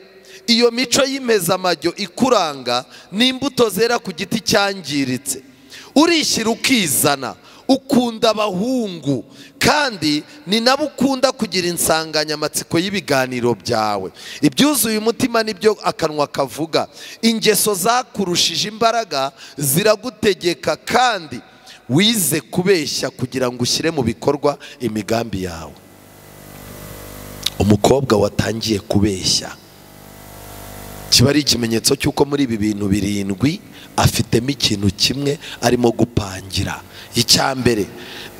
iyo mico y'imezamajyo ikuranga ni imbuto zera ku giti cyangiritse. urishyira ukizana, ukunda abahungu kandi ni nabo ukunda kugira insanganyamatsiko y'ibiganiro byawe. ibyuzuye umutima nibyo akanwa kavuga. ingeso zakurushije imbaraga ziragutegeka, kandi wize kubeshya kugira ngo ushyire mu bikorwa imigambi yawe. umukobwa watangiye kubeshya kiba ari ikimenyetso cy'uko muri ibi bintu 7 afitemo ikintu kimwe arimo gupangira. icya mbere,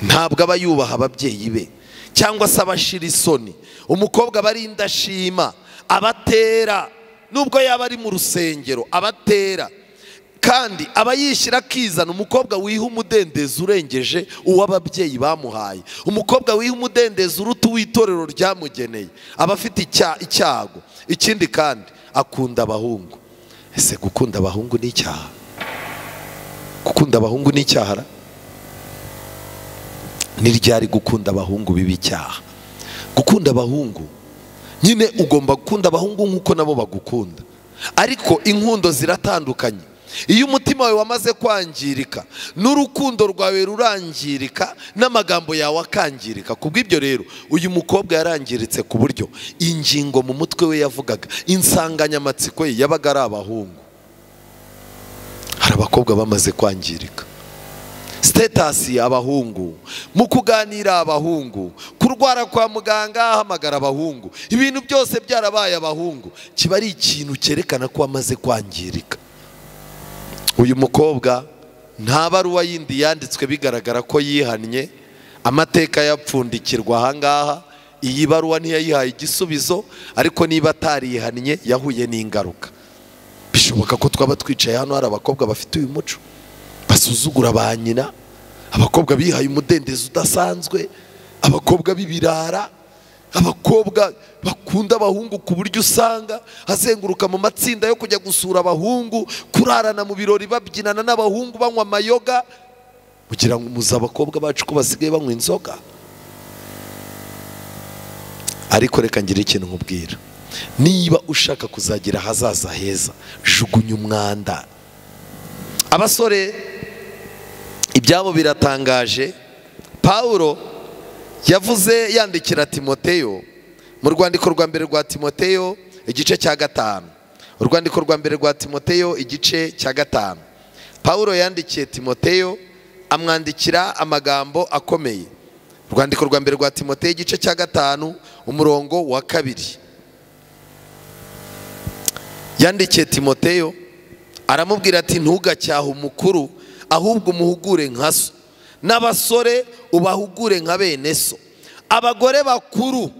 ntabwo aba yubaha ababyeyi be cyangwa se abashira isoni. umukobwa aba ari indashima, abatera nubwo yaba ari mu rusengero, abatera kandi aba yishyira akizana. umukobwa wiha umudendezo urengeje uw'ababyeyi bamuhaye, umukobwa wiha umudendezo uruta uw'itorero ryamugeneye, aba afite icyago. ikindi kandi akunda abahungu. ese gukunda abahungu ni icyaha? gukunda abahungu ni icyaha? ni ryari gukunda abahungu biba icyaha? gukunda abahungu nyine ugomba gukunda abahungu nk'uko nabo bagukunda, ariko inkundo ziratandukanye. iyo umutima wawe wamaze kwangirika, n'urukundo rwawe rurangirika, n'amagambo yawe akangirika. kubw'ibyo rero uyu mukobwa yarangiritse ku buryo ingingo mu mutwe we yavugaga, insanganyamatsiko ye yabaga ari abahungu. hari abakobwa bamaze kwangirika. sitatasi abahungu, mu kuganira abahungu, kurwara kwa muganga hamagara abahungu, ibintu byose byarabaye abahungu. kiba ari ikintu cyerekana ko amaze kwangirika. uyu mukobwa nta baruwa yindi yanditswe bigaragara ko yihannye, amateka yapfundikirwa ahangaha. iyi baruwa ntiyayihaye igisubizo, ariko niba atarihannye yahuye n'ingaruka. bishoboka ko twaba twicaye hano hari abakobwa bafite uyu muco, basuzugura ba nyina, abakobwa bihaye umudendezo udasanzwe, abakobwa b'ibirara, abakobwa bakunda abahungu ku buryo usanga azenguruka mu matsinda yo kujya gusura abahungu, kurarana mu birori babyinana n'abahungu banywa amayoga. kugira ngo muze abakobwa bacu ko basigaye banywa inzoga. ariko reka ngire ikintu nkubwira, niba ushaka kuzagira ahazaza heza, jugunya umwanda. abasore ibyabo biratangaje. Pawulo yavuze yandikira Timoteyo mu rwandiko rwa mbere rwa Timoteyo igice cya 5. Urwandiko rwa mbere rwa Timoteyo igice cya 5. Paulo yandikiye Timoteyo amwandikira amagambo akomeye. Urwandiko rwa mbere rwa Timoteyo igice cya 5 umurongo wa 2. Yandikiye Timoteyo aramubwira ati ntugacyahe umukuru, ahubwo umuhugure nka so, n'abasore ubahugure nka bene so. Abagore bakuru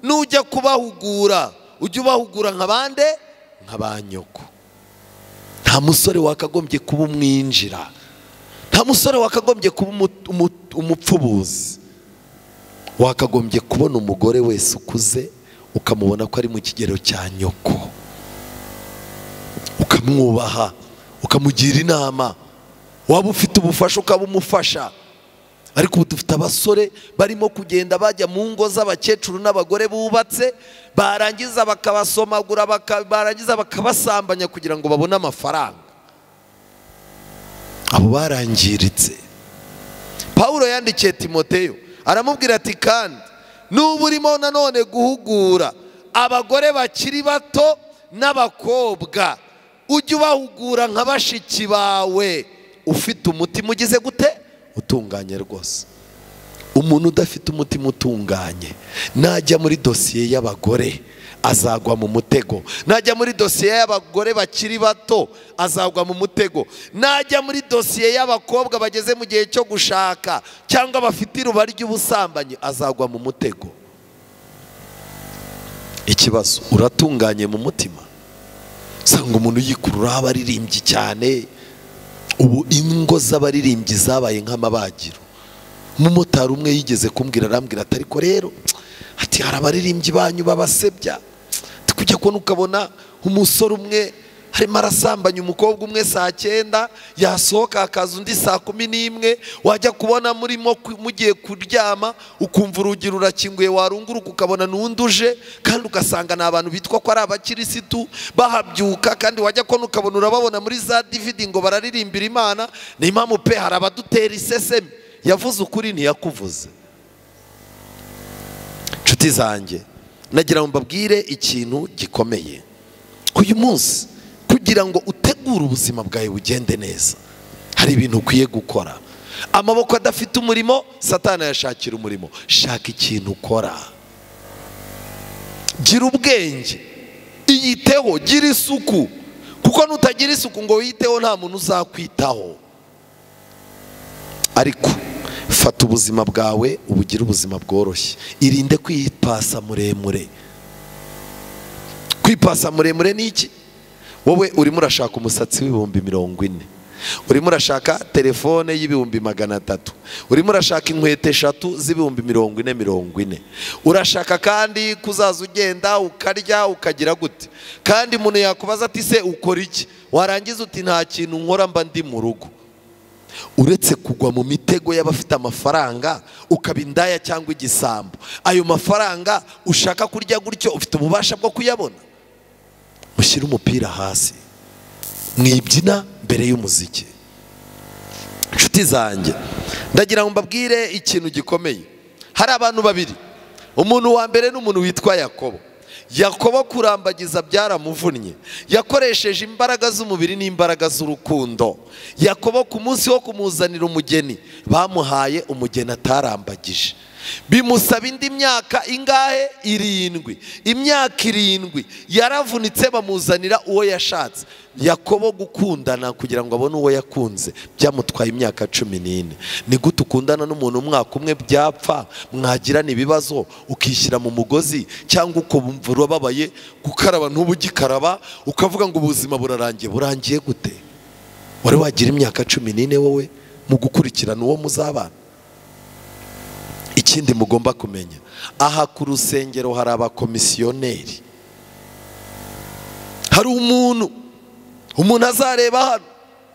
nujya kubahugura ujye ubahugura nka bande, nka ba nyoko. Nta musore wakagombye kuba umwinjira, nta musore wakagombye kuba umupfubuzi. Wakagombye kubona umugore wese ukuze ukamubona ko ari mu kigero cya nyoko, ukamwubaha, ukamugira inama, waba ufite ubufasha ukabumufasha. Ariko ubu dufite abasore barimo kugenda bajya mu ngo z'abakecuru n'abagore bubatse, barangiza bakabasomagura, barangiza bakabasambanya kugira ngo babone amafaranga. Abo barangiritse. Paulo yandikiye Timoteyo aramubwira ati kandi nuba urimo nanone guhugura abagore bakiri bato n'abakobwa, ujye ubahugura nka bashiki bawe, ufite umutima ugize gute, utunganye rwose. Umuntu udafite umutima utunganye najya muri dosiye y'abagore azagwa mu mutego, najya muri dosiye y'abagore bakiri bato azagwa mu mutego, najya muri dosiye y'abakobwa bageze mu gihe cyo gushaka cyangwa bafite iruba ry'ubusambanyi azagwa mu mutego. Ikibazo, uratunganye mu mutima? Sanga umuntu yikurura abaririmbyi cyane. Ubu ingo z'abaririmbyi zabaye nk'amabagiro. Umumotari umwe yigeze kumbwira, arambwira ati ariko rero ati hari abaririmbyi banyu babasebya, tukujya kubona ukabona umusore umwe harimo arasambanya umukobwa umwe saa 9, yasohoka akaza undi saa 11, wajya kubona murimo mugiye kuryama ukumva urugi rurakinguye, warunguruka ukabona n'undi uje, kandi ugasanga ni abantu bitwa ko ari abakirisitu bahabyuka, kandi wajya kubona ukabona urababona muri za DVD ngo bararirimbira Imana. Ni impamvu pe hari abadutera isesemi. Yavuze ukuri ntiyakuvuze. Nshuti zanjye, nagira ngo mbabwire ikintu gikomeye uyu munsi. Kugira ngo utegure ubuzima bwawe bugende neza, hari ibintu ukwiye gukora. Amaboko adafite umurimo Satani yashakira umurimo. Shaka ikintu ukora, gira ubwenge, iyiteho, gira isuku, kuko nutagira isuku ngo wiyiteho nta muntu uzakwitaho. Ariko fata ubuzima bwawe ubugira ubuzima bworoshye. Irinde kwipasa muremure. Kwipasa muremure ni iki? Wowe urimo urashaka umusatsi w'ibihumbi 40, urimo urashaka telefone y'ibihumbi 300, urimo urashaka inkweto 3 z'ibihumbi 40, urashaka kandi kuzaza ugenda ukarya ukagira gute. Kandi umuntu yakubaza ati se ukora iki? Warangiza uti nta kintu nkora, mba ndi mu rugo. Uretse kugwa mu mitego y'abafite amafaranga ukaba indaya cyangwa igisambo, ayo mafaranga ushaka kurya gutyo ufite ububasha bwo kuyabona? Mushyira umupira hasi, mwibyina mbere y'umuziki. Nshuti zanjye, ndagira ngo mbabwire ikintu gikomeye. Hari abantu babiri, umuntu wa mbere n'umuntu witwa Yakobo. Yakobo kurambagiza byaramuvunnye, yakoresheje imbaraga z'umubiri n'imbaraga z'urukundo. Yakobo ku munsi wo kumuzanira umugeni bamuhaye umugeni atarambagije, bimusaba indi myaka ingahe? 7. Imyaka 7 yaravunitse bamuzanira uwo yashatse. Yakobo gukundana kugira ngo abone uwo yakunze byamutwaye imyaka 14. Ni gute ukundana n'umuntu umwaka umwe byapfa, mwagirana ibibazo ukishyira mu mugozi, cyangwa ukumva urababaye gukaraba ntubugikaraba ukavuga ngo ubuzima burarangiye? Burangiye gute? Wari wagira imyaka 14 wowe mu gukurikirana uwo muzabana? Ikindi mugomba kumenya, aha ku rusengero hari abakomisiyoneri. Hari umuntu azareba hano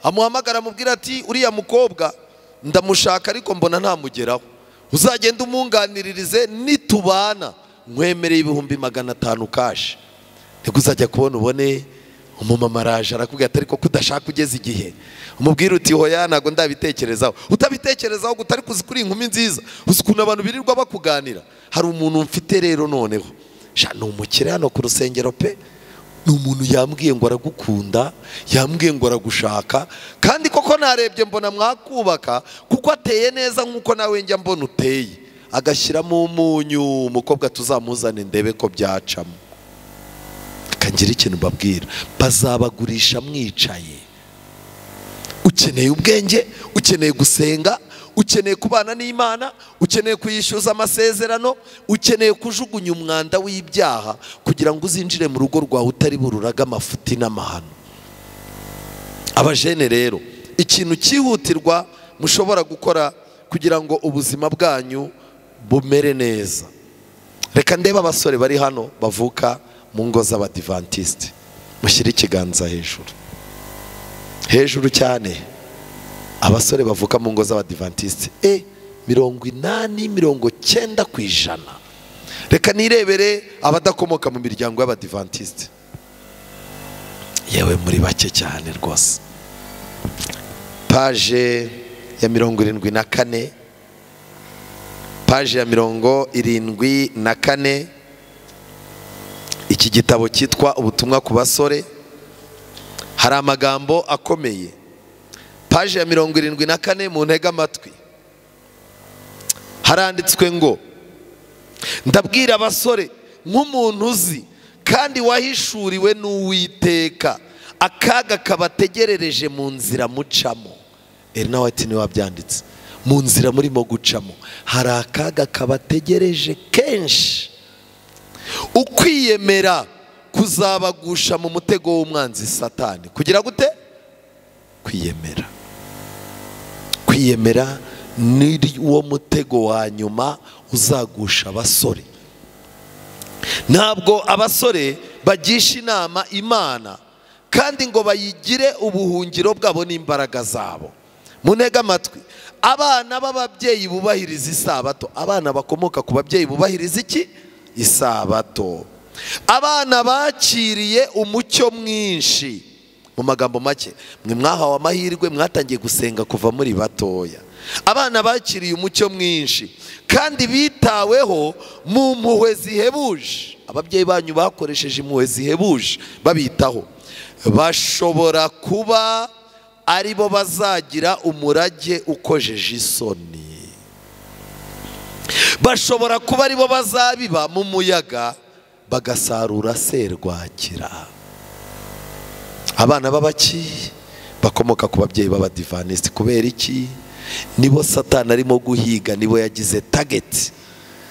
amuhamagara amubwira ati uriya mukobwa ndamushaka ariko mbona ntamugeraho, uzagenda umunganiririze, nitubana nkwemereye 500 kashi. Niko uzajya kubona ubone umumama araje arakubwira ati ariko kudashaka ugeze igihe, umubwira uti hoya ntago ndabitekerezaho. Utabitekerezaho gutari kuzi kuri inkumi nziza, uzi ukuntu abantu birirwa bakuganira. Hari umuntu mfite rero noneho ni umukire hano ku rusengero pe, ni umuntu yambwiye ngo aragukunda, yambwiye ngo aragushaka, kandi koko narebye mbona mwakubaka kuko ateye neza nk'uko nawe njya mbona uteye. Agashyiramo umunyu, umukobwa tuzamuzane ndebe ko byacamo. Kangira ikintu babwira, bazabagurisha mwicaye. Ukeneye ubwenge, ukeneye gusenga, ukeneye kubana n'Imana, ukeneye kuyishyuza amasezerano, ukeneye kujugunya umwanda w'ibyaha kugira ngo uzinjire mu rugo rwawe utari bururaga amafuti n'amahano. Abajene rero, ikintu cyihutirwa mushobora gukora kugira ngo ubuzima bwanyu bumere neza. Reka ndeba abasore bari hano bavuka mu ngo z'Abadivantiste, mushyire ikiganza hejuru, hejuru cyane. Abasore bavuka mu ngo z'Abadivantiste 80-90%. Reka nirebere abadakomoka mu miryango y'Abadivantiste, yewe muri bake cyane rwose. Paje ya 74, paje ya 74, iki gitabo cyitwa Ubutumwa ku basore, hari amagambo akomeye. Paje ya 74 mu ntega amatwi haranditswe ngo, ndabwira abasore nk'umuntu uzi kandi wahishuriwe n'Uwiteka akaga kabategerereje mu nzira mucamo. Ernest White niwe wabyanditse. Mu nzira murimo gucamo hari akaga kabategereje kenshi. Ukwiyemera kuzabagusha mu mutego w'umwanzi Satani. Kugira gute? Kwiyemera. Kwiyemera ni wo mutego wa nyuma uzagusha abasore. Ntabwo abasore bagisha inama Imana kandi ngo bayigire ubuhungiro bwabo n'imbaraga zabo. Munega amatwi, abana b'ababyeyi bubahiriza isabato. Abana bakomoka ku babyeyi bubahiriza iki? Isabato. Abana bakiriye umucyo mwinshi. Mu magambo make, mwe mwahawe amahirwe, mwatangiye gusenga kuva muri batoya. Abana bakiriye umucyo mwinshi kandi bitaweho mu mpuhwe zihebuje. Ababyeyi banyu bakoresheje impuhwe zihebuje babitaho. Bashobora kuba ari bo bazagira umurage ukojeje isoni. Bashobora kuba ari bo bazabiba mu muyaga bagasarura serwakira. Abana b'abaki bakomoka ku babyeyi b'Abadivaniste. Kubera iki? Nibo Satani arimo guhiga, nibo yagize target.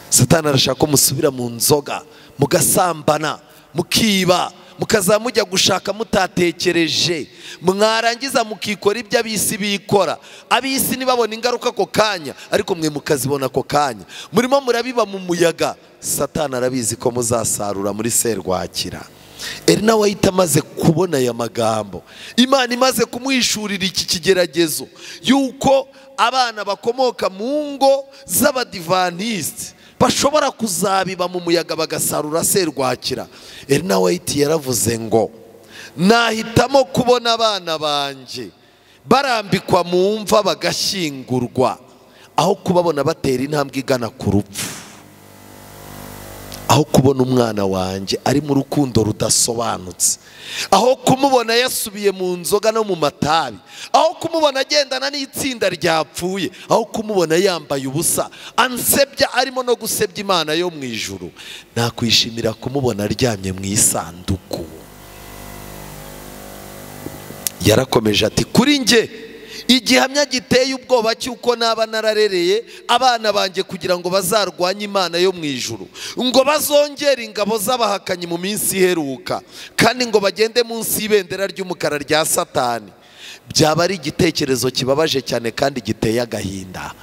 Satani arashaka ko musubira mu nzoga, mugasambana, mukiba, mukazamujya gushaka mutatekereje, mwarangiza mukikora ibyo abisi bikora. Abisi nibabona ingaruka ko kanya, ariko mwe mukazibona ko kanya. Murimo murabiba mu muyaga. Satani arabizi ko muzasarura muri serwakira. Ernest White amaze kubona aya magambo, Imana imaze kumuhishurira iki kigeragezo yuko abana bakomoka mu ngo z'Abadivaniste bashobora kuzabiba mu muyaga bagasarura serwakira. Ernest White yaravuze ngo, nahitamo kubona abana banjye barambikwa mu mva bagashyingurwa aho kubabona batera intambwe igana ku rupfu. Aho kubona umwana wanjye ari mu rukundo rudasobanutse, aho kumubona yasubiye mu nzoga no mu matabi, aho kumubona agendana n'itsinda ryapfuye, aho kumubona yambaye ubusa ansebya arimo no gusebya Imana yo mu ijuru, nakwishimira kumubona aryamye mu isanduku. Yarakomeje ati, kuri nge igihamya giteye ubwoba cy'uko naba nararereye abana banjye kugira ngo bazarwanye Imana yo mu ijuru, ngo bazongere ingabo z'abahakanyi mu minsi iheruka, kandi ngo bagende munsi y'ibendera ry'umukara rya Satani, byaba ari igitekerezo kibabaje cyane kandi giteye agahinda.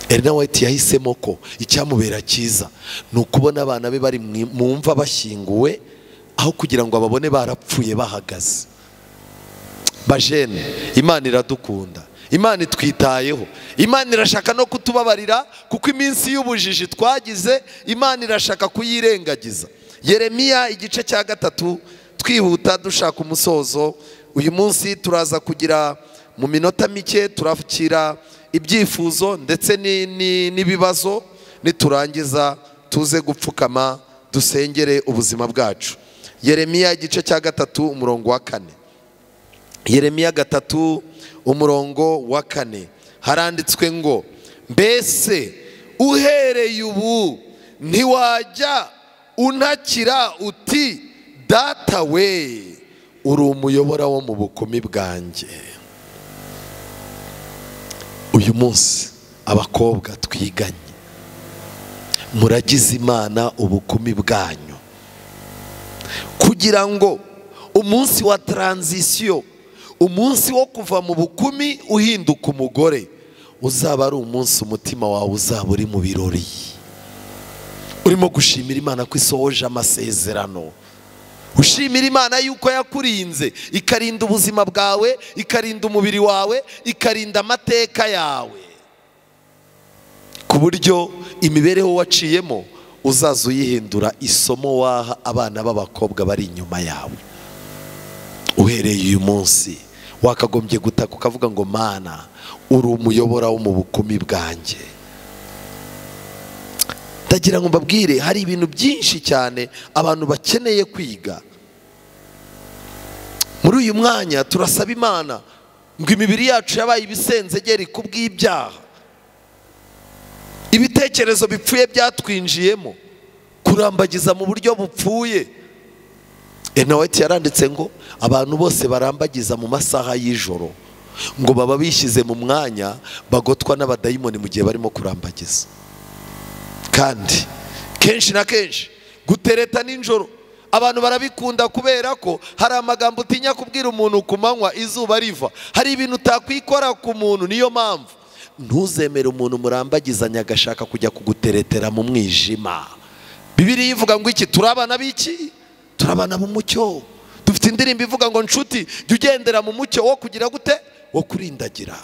Ernest White yahisemo ko icyamubera cyiza ni ukubona abana be bari mu mva bashyinguwe aho kugira ngo ababone barapfuye bahagaze. Bajene, Imana iradukunda, Imana itwitayeho, Imana irashaka no kutubabarira kuko iminsi y'ubujiji twagize Imana irashaka kuyirengagiza. Yeremiya igice cya 3 twihuta dushaka umusozo. Uyu munsi turaza kugira mu minota mike turakira ibyifuzo ndetse n'ibibazo, niturangiza tuze gupfukama dusengere ubuzima bwacu. Yeremiya igice cya 3 umurongo wa 4. Yeremiya 3 umurongo wa 4 haranditswe ngo, mbese uhereye ubu ntiwajya untakira uti data we, uri umuyobora wo mu bukumi bwanjye. Uyu munsi abakobwa twiganye, muragize Imana ubukumi bwanyu, kugira ngo umunsi wa transition, umunsi wo kuva mu bukumi uhinduka umugore, uzaba ari umunsi umutima wawe uzaba uri mu birori, urimo gushimira Imana ko isohoje amasezerano, ushimira Imana yuko yakurinze, ikarinda ubuzima bwawe, ikarinda umubiri wawe, ikarinda amateka yawe, ku buryo imibereho waciyemo uzaza uyihindura isomo waha abana b'abakobwa bari inyuma yawe. Uhereye uyu munsi wakagombye gutaka ukavuga ngo, Mana uri umuyobora wo mu bukumi bwanjye. Ndagira ngo mbabwire, hari ibintu byinshi cyane abantu bakeneye kwiga. Muri uyu mwanya turasaba Imana ngo imibiri yacu yabaye ibisenzegeri kubw'ibyaha, ibitekerezo bipfuye byatwinjiyemo, kurambagiza mu buryo bupfuye. Enaweti yaranditse ngo abantu bose barambagiza mu masaha y'ijoro ngo baba bishyize mu mwanya bagotwa n'abadayimoni mu gihe barimo kurambagiza. Kandi kenshi na kenshi gutereta nijoro abantu barabikunda, kubera ko hari amagambo utinya kubwira umuntu ku manywa izuba riva, hari ibintu utakwikora ku muntu. Niyo mpamvu ntuzemere umuntu murambagizanya agashaka kujya kuguteretera mu mwijima. Bibiliya ivuga ngo iki? Turabana b'iki? Turabana mu mucyo. Dufite indirimbo ivuga ngo, nshuti jya ugendera mu mucyo wo kugira gute? Wo kurindagira.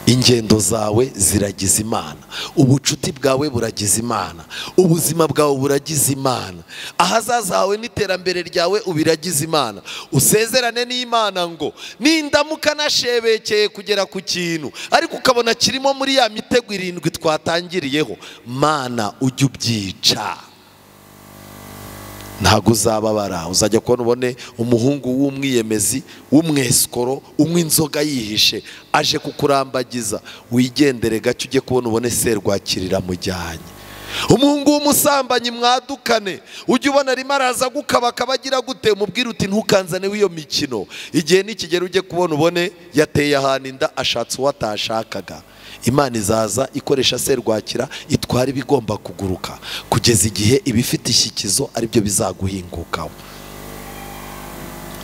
Ingendo zawe ziragize Imana, ubucuti bwawe buragize Imana, ubuzima bwawe buragize Imana, ahazaza hawe n'iterambere ryawe ubiragize Imana. Usezerane n'Imana ngo nindamuka nashebekeye kugera ku kintu ariko ukabona kirimo muri ya mitego 7 twatangiriyeho, Mana ujye ubyica. Ntago uzababara, uzajya kubona ubone umuhungu w'umwiyemezi w'umwesikoro unywa inzoga yihishe aje kukurambagiza, wigendere gake ujye kubona ubone serwakirira mujyanye. Umuhungu w'umusambanyi mwadukane, ujye ubona arimo araza gukabakaba agira gute, umubwire uti ntukanzane w'iyo mikino. Igihe nikigera ujye kubona ubone yateye ahantu inda, ashatse uwo atashakaga. Imana izaza ikoresha serwakira itwara ibigomba kuguruka kugeza igihe ibifite ishyikizo ari byo bizaguhingukaho.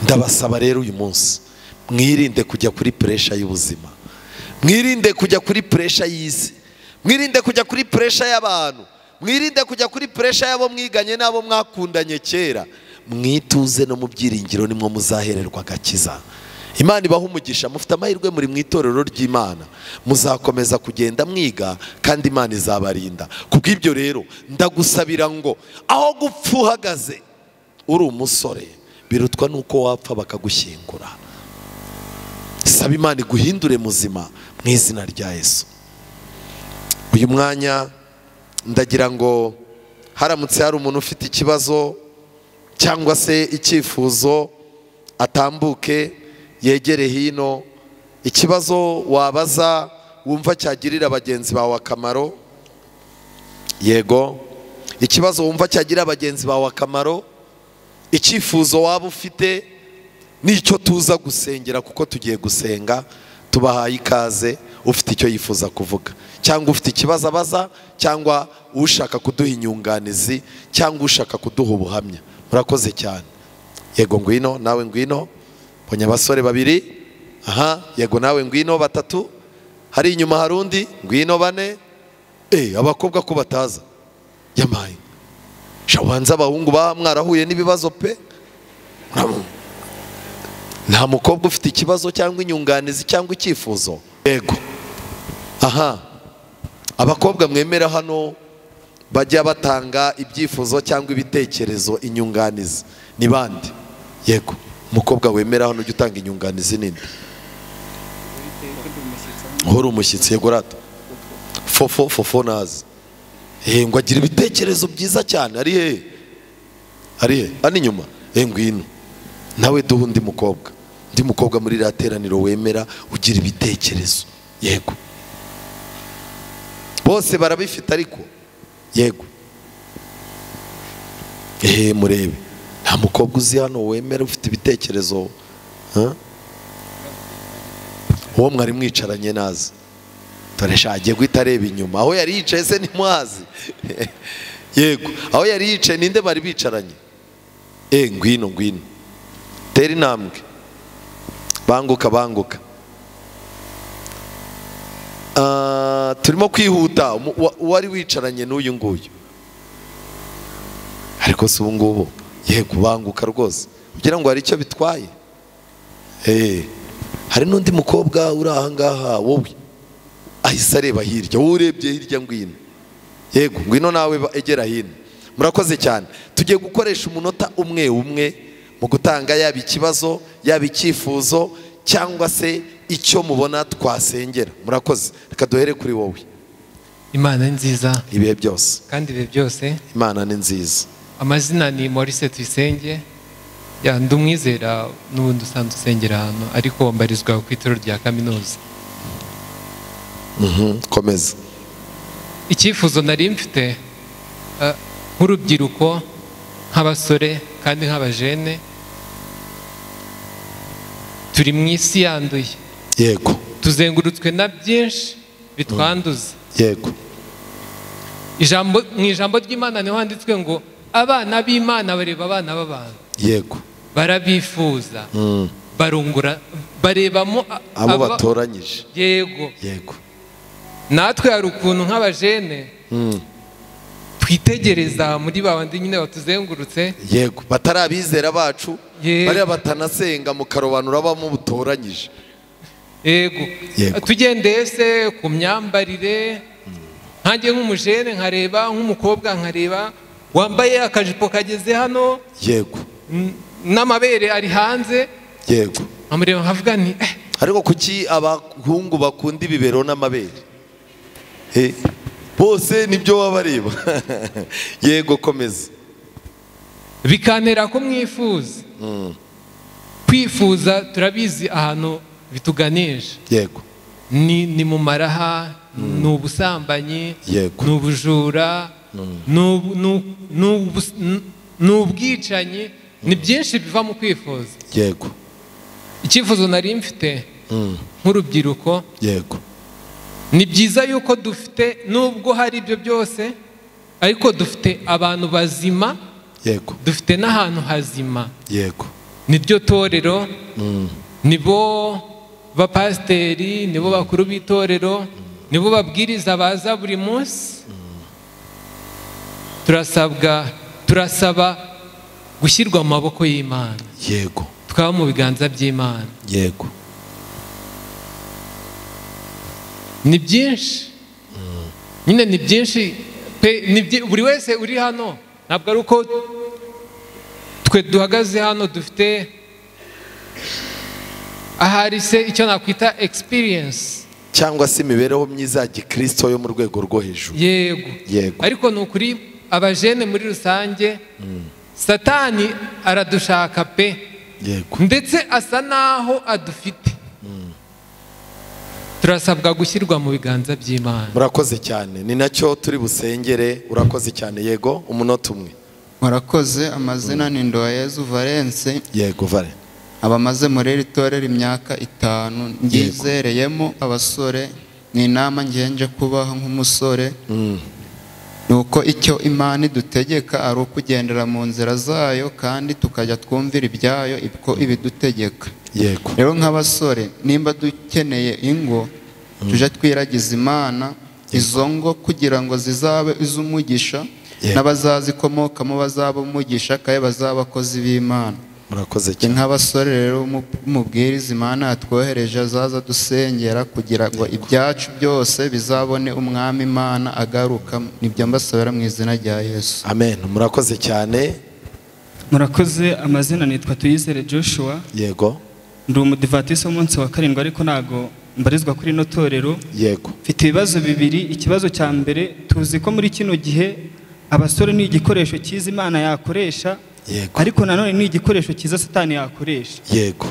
Ndabasaba rero uyu munsi mwirinde kujya kuri pressure y'ubuzima, mwirinde kujya kuri pressure y'isi, mwirinde kujya kuri pressure y'abantu, mwirinde kujya kuri pressure y'abo mwiganye n'abo mwakundanye kera. Mwituze no mu byiringiro nimwo muzahererwa agakiza. Imana ibaha umugisha, mufite amahirwe muri mu itorero ry'Imana, muzakomeza kugenda mwiga kandi Imana izabarinda. Kubw'ibyo rero ndagusabira ngo aho gupfa uhagaze uri umusore birutwa nuko wapfa bakagushyingura. Saba Imana iguhindure muzima mu izina rya Yesu. Uyu mwanya ndagira ngo haramutse hari umuntu ufite ikibazo cyangwa se icyifuzo atambuke yegere hino. Ikibazo wabaza wumva cyagirira bagenzi bawe akamaro, yego. Ikibazo wumva cyagirira bagenzi bawe akamaro, icyifuzo waba ufite nicyo tuza gusengera, kuko tugiye gusenga. Tubahaye ikaze ufite icyo yifuza kuvuga, cyangwa ufite ikibazo abaza, cyangwa ushaka kuduha inyunganizi, cyangwa ushaka kuduha ubuhamya. Murakoze cyane. Yego ngwino, nawe ngwino. Ponye abasore 2. Aha, yego nawe ngwino 3. Hari inyuma hari undi, ngwino 4. Abakobwa ko bataza yamaye shawanza abahungu ba mwarahuye n'ibibazo pe. Nta mukobwa ufite ikibazo cyangwa inyunganizi cyangwa icyifuzo. Yego. Aha, abakobwa mwemera hano bajya batanga ibyifuzo cyangwa ibitekerezo, inyunganizi ni bande? Yego, umukobwa wemera hano ujya utanga inyunganizi ninde? Uhora umushyitsi. Yego rata. Fofo nazi. Ngo agira ibitekerezo byiza cyane. Ari he? Ani inyuma. Ngwino nawe duha undi mukobwa muri iriya teraniro wemera ugira ibitekerezo. Yego, bose barabifite ariko yego. Murebe, nta mukobwa uzi hano wemera ufite ibitekerezo? Uwo mwari mwicaranye nazi, toresha agiye guhita areba inyuma. Aho yari yicaye se ntimwazi? Yego, aho yari yicaye ninde bari bicaranye? Ngwino tera intambwe, banguka. Turimo kwihuta. Uwari wicaranye n'uyu nguyu, ariko si ubu ngubu. Yego, banguka rwose kugira ngo hari icyo bitwaye. Hari n'undi mukobwa uri aha ngaha, wowe ahise areba hirya, wowe urebye hirya. Ngwino. Yego, ngwino nawe egera hino. Murakoze cyane. Tugiye gukoresha umunota umwe mu gutanga yaba ikibazo, yaba icyifuzo, cyangwa se icyo mubona twasengera. Murakoze. Reka duhere kuri wowe. Imana ni nziza ibihe byose, kandi ibihe byose. Imana ni nziza. Amazina ni Maurice Tuyisenge. Ndi umwizera n'ubundi usanzwe usengera hano, ariko mbarizwa ku itorero rya kaminuza. Komeza. Icyifuzo nari mfite nk'urubyiruko, nk'abasore kandi nk'abajene, turi mu isi yanduye. Yego. Tuzengurutswe na byinshi bitwanduza. Yego. Mu ijambo ry'Imana niho handitswe ngo abana b'Imana bareba abana b'abantu. Yego. Barabifuza, barungura, barebamo abo batoranyije. Yego. Natwe hari ukuntu nk'abajene twitegereza muri babandi nyine batuzengurutse. Yego, batarabizera bacu, bariya batanasenga, mukarobanura bamo butoranyije. Yego. Tugendeye se ku myambarire, nkanjye nk'umujene nkareba, nk'umukobwa nkareba wambaye akajipo kageze hano. Yego. N'amabere ari hanze. Yego. Amureba nkavuga nti ariko kuki abahungu bakunda ibibero n'amabere? Bose nibyo wabareba. Yego, komeza. Bikantera ko mwifuza. Kwifuza turabizi ahantu bituganisha. Yego. Ni mu maraha, ni ubusambanyi, ni ubujura, ni ubwicanyi, ni byinshi biva mu kwifuza. Yego. Icyifuzo nari mfite nk'urubyiruko. Yego. Ni byiza yuko dufite, nubwo hari ibyo byose, ariko dufite abantu bazima. Yego. Dufite n'ahantu hazima. Yego. Niryo torero, nibo bapasiteri, nibo bakuru b'itorero, nibo babwiriza baza buri munsi. Turasaba gushyirwa mu maboko y'Imana. Yego. Tukaba mu biganza by'Imana. Yego. Ni byinshi nyine, ni byinshi pe. Buri wese uri hano, ntabwo ari uko twe duhagaze hano dufite ahari se icyo nakwita experience cyangwa se imibereho myiza ya gikristo yo mu rwego rwo hejuru. Yego. Ariko ni ukuri abajene muri rusange, Satani aradushaka pe. Yego. Ndetse asa naho adufite. Turasabwa gushyirwa mu biganza by'Imana. Murakoze cyane, ni nacyo turi busengere. Urakoze cyane. Yego, umunota umwe. Murakoze. Amazina ni Ndoyezu Valence. Yego, Vale. Abamaze muri iri torero imyaka 5 ngizereyemo abasore. Ni inama ngenje kubaho nk'umusore. Nuko icyo Imana idutegeka ari ukugendera mu nzira zayo, kandi tukajya twumvira ibyayo ibiko ibidutegeka. Yego. Rero nk'abasore, nimba dukeneye ingo, tujya twiragiza Imana izo ngo kugira ngo zizabe iz'umugisha, n'abazazikomokamo bazaba umugisha, kandi bazaba abakozi b'Imana. murakoze cyane. nk'abasore rero umubwiriza Imana yatwohereje azaza dusengera kugira ngo ibyacu byose bizabone umwami Imana agaruka. Nibyo mbasabira mu izina rya Yesu. Amen. Murakoze cyane. Murakoze. Amazina nitwa Tuyizere Joshua. Yego. Ndi umudivantiste w'umunsi wa karindwi ariko ntago mbarizwa kuri ino torero. Yego. Mfite ibibazo bibiri. Ikibazo cya mbere, tuzi ko muri kino gihe abasore ni igikoresho cyiza Imana yakoresha, ariko nanone ni igikoresho cyiza Satani yakoresha. Yego.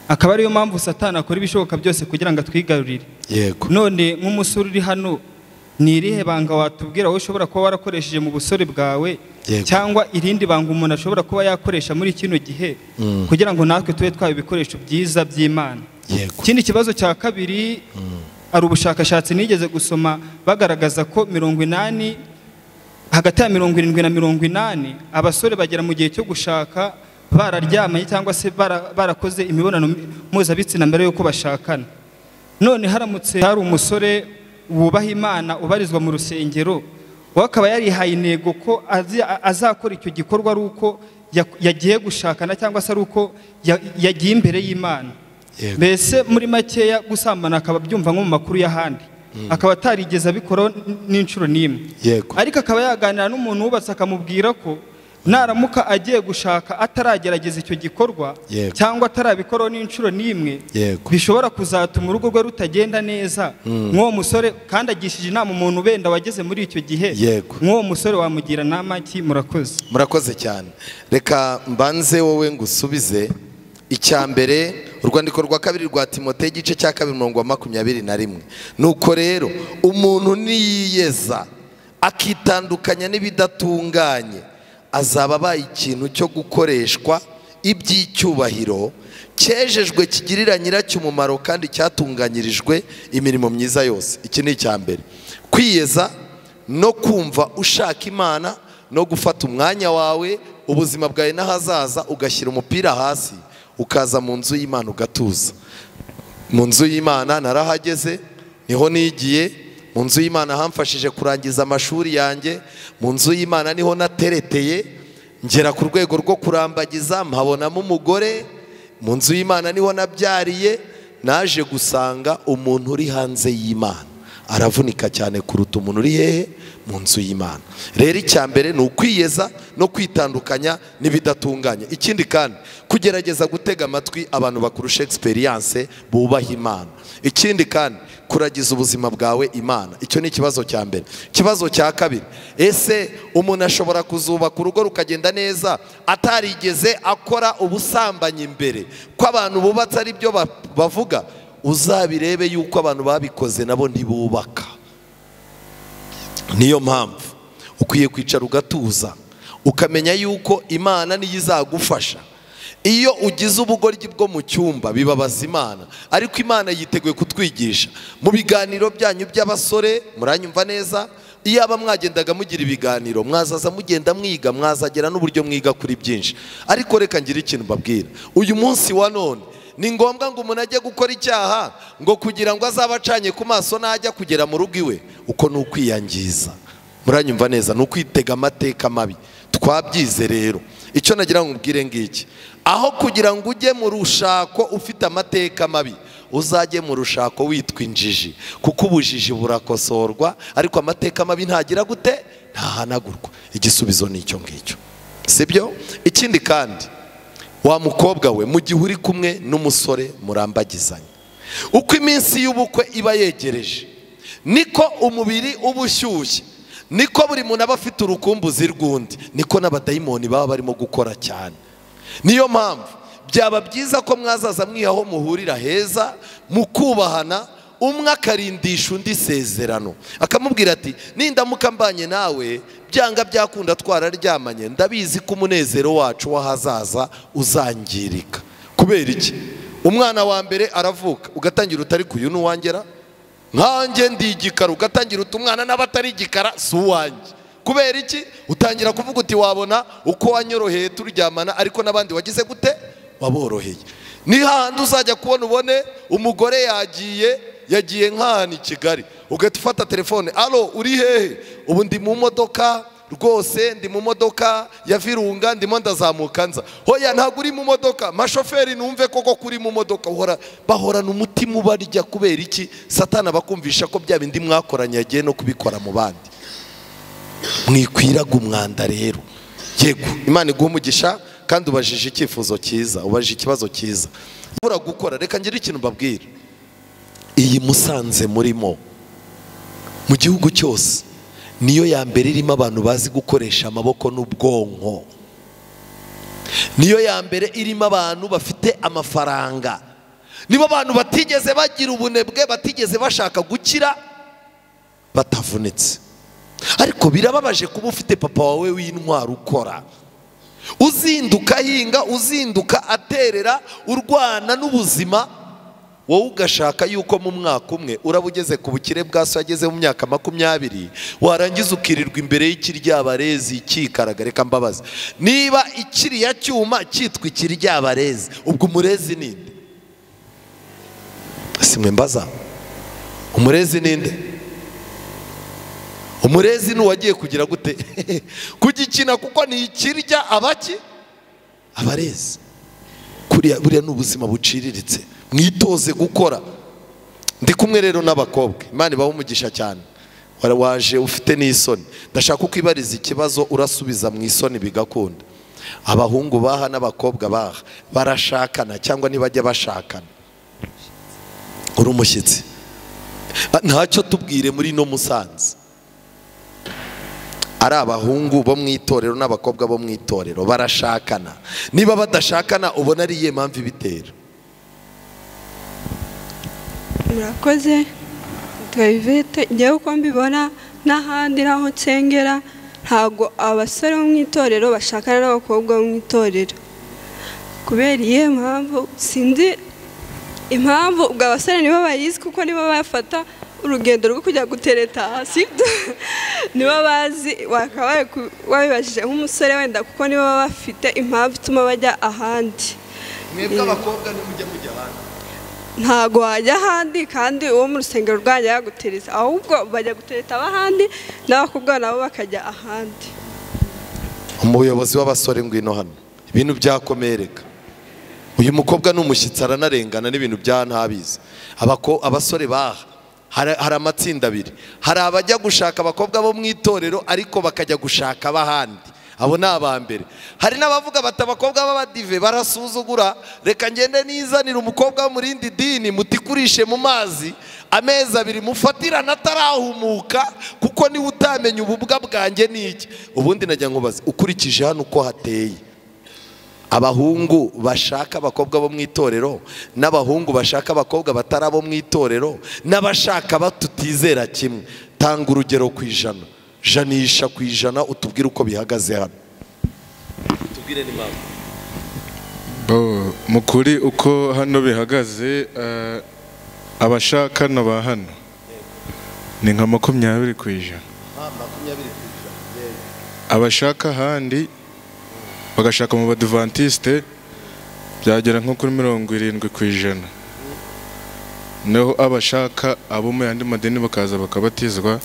Akaba ariyo mpamvu Satani akora ibishoboka byose kugira ngo atwigarurire. Yego. None nk'umusore uri hano, ni irihe banga watubwira wowe ushobora kuba warakoresheje mu busore bwawe, cyangwa irindi banga umuntu ashobora kuba yakoresha muri kino gihe kugira ngo natwe tube twaba ibikoresho byiza by'Imana? Ikindi kibazo cya kabiri, ari ubushakashatsi nigeze gusoma bagaragaza ko 80 hagati ya 70 na 80 abasore bagera mu gihe cyo gushaka bararyamanye cyangwa se barakoze imibonano mpuzabitsina mbere yuko bashakana. None haramutse hari umusore wubaha Imana ubarizwa mu rusengero, wakaba yarihaye intego ko azakora icyo gikorwa ari uko yagiye gushakana cyangwa se ari uko yagiye imbere y'Imana, mbese muri makeya gusambana akaba byumva nko mu makuru y'ahandi, akaba atarigeze abikora n'inshuro n'imwe, ariko akaba yaganira n'umuntu wubatse akamubwira ko naramuka agiye gushaka ataragerageza icyo gikorwa cyangwa atarabikora n'inshuro n'imwe, bishobora kuzatuma urugo rwe rutagenda neza. Nk'uwo musore kandi agishije inama umuntu benda wageze muri icyo gihe, nk'uwo musore wamugira nama ki? Murakoze. Murakoze cyane. Reka mbanze wowe ngusubize. Icya mbere, urwandiko rwa kabiri rwa Timoteyo igice cya 2:21, nuko rero umuntu niyiyeza akitandukanya n'ibidatunganye azaba abaye ikintu cyo gukoreshwa iby'icyubahiro, cyejejwe kigirira nyiracyo umumaro kandi cyatunganyirijwe imirimo myiza yose. Iki ni icya mbere, kwiyeza no kumva ushaka Imana no gufata umwanya wawe, ubuzima bwawe n'ahazaza, ugashyira umupira hasi ukaza mu nzu y'Imana ugatuza. Mu nzu y'Imana narahageze, niho nigiye. Mu nzu y'Imana hamfashije kurangiza amashuri yanjye. Mu nzu y'Imana niho natereteye ngera ku rwego rwo kurambagiza, mpabonamo umugore. Mu nzu y'Imana niho nabyariye. Naje gusanga umuntu uri hanze y'Imana aravunika cyane kuruta umuntu uri hehe? Mu nzu y'Imana. Rero icya mbere ni ukwiyeza no kwitandukanya n'ibidatunganye. Ikindi kandi kugerageza gutega amatwi abantu bakurusha experience bubaha Imana. Ikindi kandi kuragiza ubuzima bwawe Imana. Icyo ni ikibazo cya mbere. Ikibazo cya kabiri, ese umuntu ashobora kuzubaka urugo rukagenda neza atarigeze akora ubusambanyi mbere? Ko abantu bubatse ari byo bavuga, uzabirebe yuko abantu babikoze nabo ntibubaka. Niyo mpamvu ukwiye kwicara ugatuza ukamenya yuko Imana niyo izagufasha. Iyo ugize ubugoryi bwo mu cyumba bibabaza Imana, ariko Imana yiteguye kutwigisha. Mu biganiro byanyu by'abasore, muranyumva neza, iyo aba mwagendaga mugira ibiganiro mwazaza mugenda mwiga, mwazagera n'uburyo mwiga kuri byinshi. Ariko reka ngira ikintu mbabwira, uyu munsi wa none ni ngombwa ngo umuntu ajye gukora icyaha ngo kugira ngo azabe acanye ku maso najya kugera mu rugo iwe? Uko ni ukwiyangiza. Muranyumva neza, ni ukwitega amateka mabi. Twabyize rero. Icyo nagira ngo mbwire ngiki, aho kugira ngo ujye mu rushako ufite amateka mabi, uzajye mu rushako witwa injiji, kuko ubujiji burakosorwa ariko amateka mabi ntagira gute? Ntahanagurwa. Igisubizo ni icyo ngicyo, sibyo? Ikindi kandi, wa mukobwa we, mu gihe uri kumwe n'umusore murambagizanya, uko iminsi y'ubukwe iba yegereje niko umubiri uba ushyushye, niko buri muntu aba afite urukumbuzi rw'undi, niko n'abadayimoni baba barimo gukora cyane. Niyo mpamvu byaba byiza ko mwazaza mwihaho muhurira heza, mukubahana, umwe akarindisha undi isezerano, akamubwira ati nindamuka mbanye nawe byanga byakunda twararyamanye, ndabizi ko umunezero wacu w'ahazaza uzangirika. Kubera iki? Umwana wa mbere aravuka ugatangira utari kuyu n'uwangera, nkanjye ndi igikara ugatangira utumwana n'abatari igikara si uwanjye. Kubera iki? Utangira kuvuga uti wabona uko wanyoroheye turyamana ariko n'abandi wagize gute? Waboroheye. Ni hahandi uzajya kubona ubone umugore yagiye nk'ahantu i Kigali, ugahita ufata telefone, alo uri hehe? Ubu ndi mu modoka rwose ndi mu modoka ya Virunga ndimo ndazamuka nza. Hoya ntabwo uri mu modoka, mashoferi numve koko kuri mu modoka. Bahorana umutima ubarya kubera iki? Satani abakumvisha ko bya bindi mwakoranye yagiye no kubikora mu bandi. Mwikwiraga umwanda rero. Yego, Imana iguha umugisha kandi ubajije icyifuzo cyiza, ubajije ikibazo cyiza. Bura gukora, reka ngire ikintu mbabwira. Iyi Musanze murimo mu gihugu cyose niyo ya mbere irimo abantu bazi gukoresha amaboko n'ubwonko. Niyo ya mbere irimo abantu bafite amafaranga. Nibo abantu batigeze bagira ubunebwe, batigeze bashaka gukira batavunitse. Ariko birababaje kuba ufite papa wawe w'intwari ukora, uzinduka hinga, uzinduka aterera, urwana n'ubuzima, wowe ugashaka yuko mu mwaka umwe uraba ugeze ku bukire bwa so ageze mu myaka 20, warangiza ukirirwa imbere y'ikiryabarezi kikaraga. Reka mbabaza, niba ikiriya cyuma cyitwa ikiryabarezi, ubwo umurezi ninde? Simwe mbaza, umurezi ninde? Umurezi n'uwagiye kugira gute kugikina, kuko ni ikirya abaki abarezi. Buriya n'ubuzima buciriritse, mwitoze gukora. Ndi kumwe rero n'abakobwa, Imana ibahe umugisha cyane. Waje ufite n'isoni, ndashaka uko ibariza ikibazo urasubiza mu isoni bigakunda. Abahungu baha n'abakobwa baha barashakana cyangwa ntibajya bashakana? Uri umushyitsi, ntacyo tubwire muri no Musanze. Ari abahungu bo mu itorero n'abakobwa bo mu itorero barashakana. Niba badashakana ubona ari iyihe mpamvu ibitera? Murakoze. Twabivete ngewe uko mbibona n'ahandi naho nsengera, ntago abasore bo mu itorero bashakana n'abakobwa bo mu itorero. Kubera iyihe mpamvu sinzi impamvu. Ubwo abasore nibo bayizi kuko nibo bafata urugendo rwo kujya gutereta hasi. Nibo bazi, wakabaye wabibajije nk'umusore wenda kuko nibo baba bafite impamvu ituma bajya ahandi. Mwebwe abakobwa nimujya mujya ahandi? Ntago wajya ahandi kandi uwo mu rusengero rwanjye yagutereza, ahubwo bajya gutereta abahandi n'abakobwa nabo bakajya ahandi. Umuyobozi w'abasore ngwino hano, ibintu byakomereka. Uyu mukobwa n'umushyitsi aranarengana n'ibintu bya ntabizi. Abasore baha hari amatsinda abiri. Hari abajya gushaka abakobwa bo mu itorero ariko bakajya gushaka abahandi, abo ni abambere. Hari n'abavuga bati abakobwa b'abadive barasuzugura, reka ngende nizanira umukobwa wo mu rindi dini mutikurishe mu mazi amezi 2 mufatirana atarahumuka, kuko niwe utamenya ububwa bwanjye n'iki. Ubundi najya nkubaza, ukurikije hano uko hateye, abahungu bashaka abakobwa bo mu itorero n'abahungu bashaka abakobwa batarabo mu itorero n'abashaka batutizera kimwe, tanga urugero ku ijana, janisha ku ijana, utubwire uko bihagaze hano. Tubwire n'impamvu. Mukuri uko hano bihagaze, abashakana ba hano ni nka 20%. Abashaka ahandi bagashaka mu Badventiste byagera nko kuri 70%. Naho abashaka abo mu yandi madini bakaza bakabatizwa,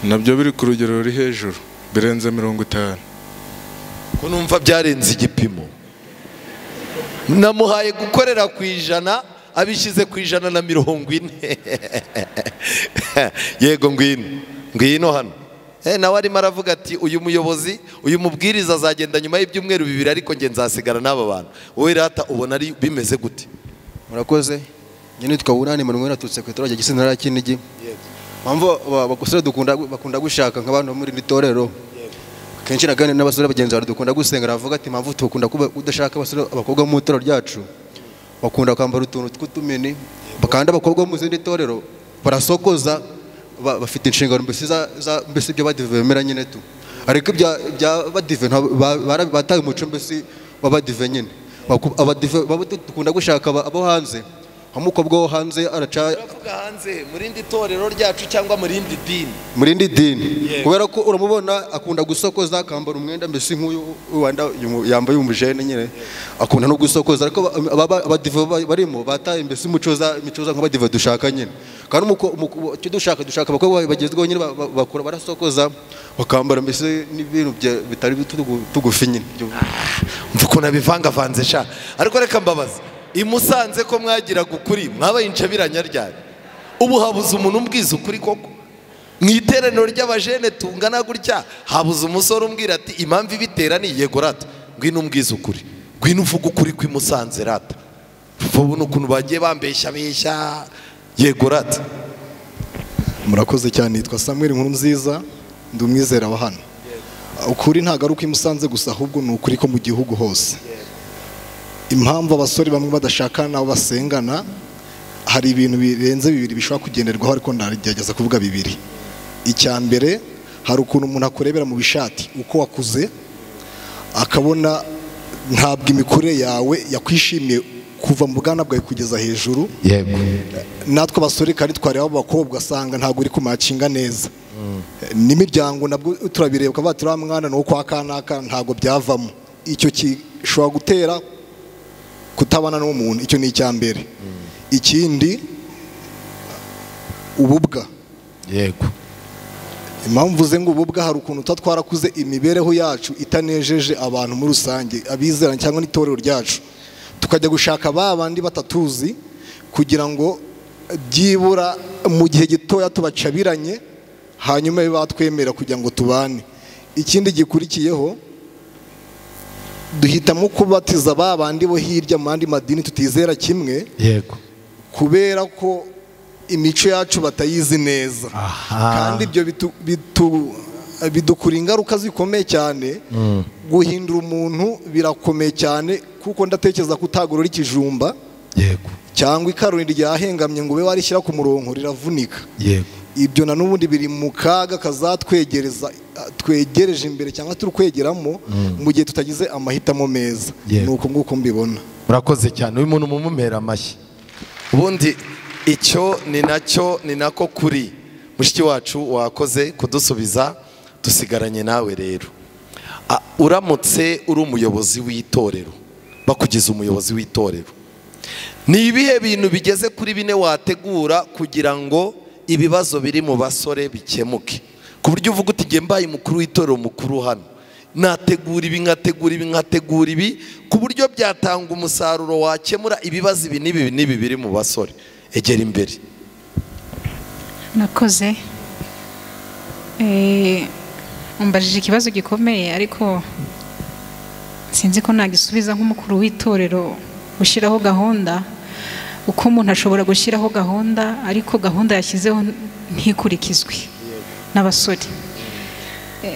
nabyo biri ku rugero ruri hejuru, birenze 50. Ko numva byarenze igipimo. Namuhaye gukorera ku ijana, abishyize ku 140. Yego ngwino hano. Nawe arimo aravuga ati uyu muyobozi, uyu mubwiriza azagenda nyuma y'ibyumweru 2 ariko nge nzasigara n'aba bantu. Wowe rata ubona ari bimeze gute? Murakoze. Nyine twabunani Emmanuel atutse ku itorero Gisenera Kinigi. Mpamvu abakosore bakunda gushaka nk'abantu muri itorero. Kenshi nagane n'abasore bagenzi bawe dukunda gusenga, aravuga ati mpamvu tukunda kudashaka abasore abakobwa mu itorero ryacu bakunda kwambara utuntu tw'utumeni, bakanda abakobwa mu zindi itorero barasokoza, bafite inshingano mbese ibyo badive bemera nyine tu. Ariko bya badive bataye umuco mbese w'abadive nyine. Abadive dukunda gushaka abo hanze umukobwa wo hanze araca uravuga hanze mu rindi torero ryacu cyangwa mu rindi dini? mu rindi dini, kubera ko uramubona akunda gusokoza, akambara umwenda mbese nk'uyu wanda yambaye umujene nyine, akunda no gusokoza, ariko abadiva barimo bataye mbese imicoza nk'abadiva dushaka nyine, kandi icyo dushaka abakobwa bagezweho nyine bakora barasokoza, bakambara mbese n'ibintu bitari tugufi nyine. mva ukuntu abivangavanze sha. Ariko reka mbabaza, i Musanze ko mwagiraga ukuri mwabaye incabiranya ryari? Ubu habuze umuntu umbwiza ukuri koko? Mu iteraniro ry'abajene tungana gutya habuze umusore umbwira ati impamvu ibitera ni yego rata, ngwino umbwiza ukuri, ngwino uvuga ukuri kw'i Musanze rata, vuba n'ukuntu bagiye bambeshya beshya, yego rata. Murakoze cyane. Nitwa Samuel Nkurunziza, ndi umwizera wa hano. Ukuri ntabwo ari uko i Musanze gusa, ahubwo ni ukuri ko mu gihugu hose. Impamvu abasore bamwe badashakana nabo basengana, hari ibintu birenze bibiri bishobora kugenderwaho, ariko ndagerageza kuvuga bibiri. Icya mbere, hari ukuntu umuntu akurebera mu bishati uko wakuze, akabona ntabwo imikurire yawe yakwishimiye kuva mu bwana bwawe kugeza hejuru. Yego. Natwe abasore kandi twareba abakobwa asanga ntabwo uri kumacinga neza. N'imiryango nabwo turabireba ukaba turi mwana no kwa kanaka ntabwo byavamo. Icyo gishobora gutera kutabana n'umuntu. Icyo ni icya mbere. Ikindi, ububwa. Yego. Impamvu uze ngo ububwa, hari ukuntu twarakuze imibereho yacu itanejeje abantu muri rusange, abizera cyangwa n'itorero ryacu, tukajya gushaka babandi batatuzi kugira ngo byibura mu gihe gitoya tubacabiranye, hanyuma batwemera kugira ngo tubane. Ikindi gikurikiyeho, duhitamo kubatiza babandi bo hirya mu yandi madini tutizera kimwe. Yego. Kubera ko imico yacu batayizi neza. Kandi ibyo bidukura ingaruka zikomeye cyane. Guhindura umuntu birakomeye cyane, kuko ndatekereza ko utagorora ikijumba. Yego. Cyangwa ikaroni ryahengamye ngo ube warishyira ku murongo riravunika. Yego. Ibyo na n'ubundi biri mu kaga twegereje imbere cyangwa turi kwegeramo mu gihe tutagize amahitamo meza. Nuko nguko mbibona. Murakoze cyane. Uyu muntu mumumera amashyi. Ubundi icyo ni nako kuri. Mushiki wacu wakoze kudusubiza, dusigaranye nawe rero. Uramutse uri umuyobozi w'itorero, bakugize umuyobozi w'itorero, ni ibihe bintu bigeze kuri bine wategura kugira ngo ibibazo biri mu basore bikemuke, ku buryo uvuga uti ngiye mbaye umukuru w'itorero mukuru hano, nategura ibi nkategura ibi, ku buryo byatanga umusaruro wakemura ibibazo ibi n'ibi biri mu basore? Egera imbere. Nakoze umbajije ikibazo gikomeye, ariko sinzi ko nagisubiza nk'umukuru w'itorero. Gushyiraho gahunda, uko umuntu ashobora gushyiraho gahunda, ariko gahunda yashyizeho ntikurikizwe n'abasore.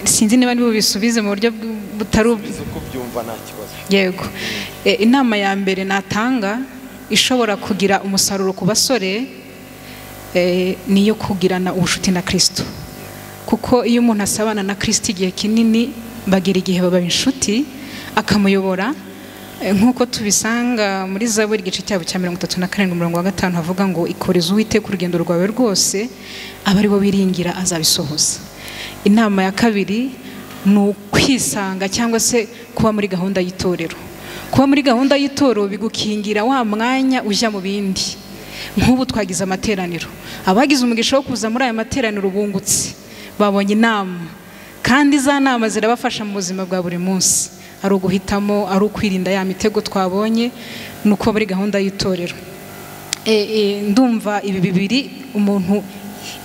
Sinzi niba nibo bisubize mu buryo butari kubyumva. Nta kibazo. Yego. Inama ya mbere natanga ishobora kugira umusaruro ku basore, niyo kugirana ubucuti na Kristo. Kuko iyo umuntu asabana na Kristo igihe kinini, bagira igihe baba inshuti, akamuyobora. Nk'uko tubisanga muri Zaburi igice cyabo cya 37:5 havuga ngo ikoreze Uwiteka urugendo rwawe rwose, aba ari bo biringira azabisohoza. Inama ya kabiri ni ukwisanga cyangwa se kuba muri gahunda y'itorero. Kuba muri gahunda y'itorero bigukingira wa mwanya ujya mu bindi. Nk'ubu twagize amateraniro, abagize umugisha wo kuza muri aya materaniro bungutse, babonye inama, kandi za nama zirabafasha mu buzima bwa buri munsi. Ari uguhitamo, ari ukwirinda ya mitego twabonye, nuko muri gahunda y'itorero. Ndumva ibi bibiri, umuntu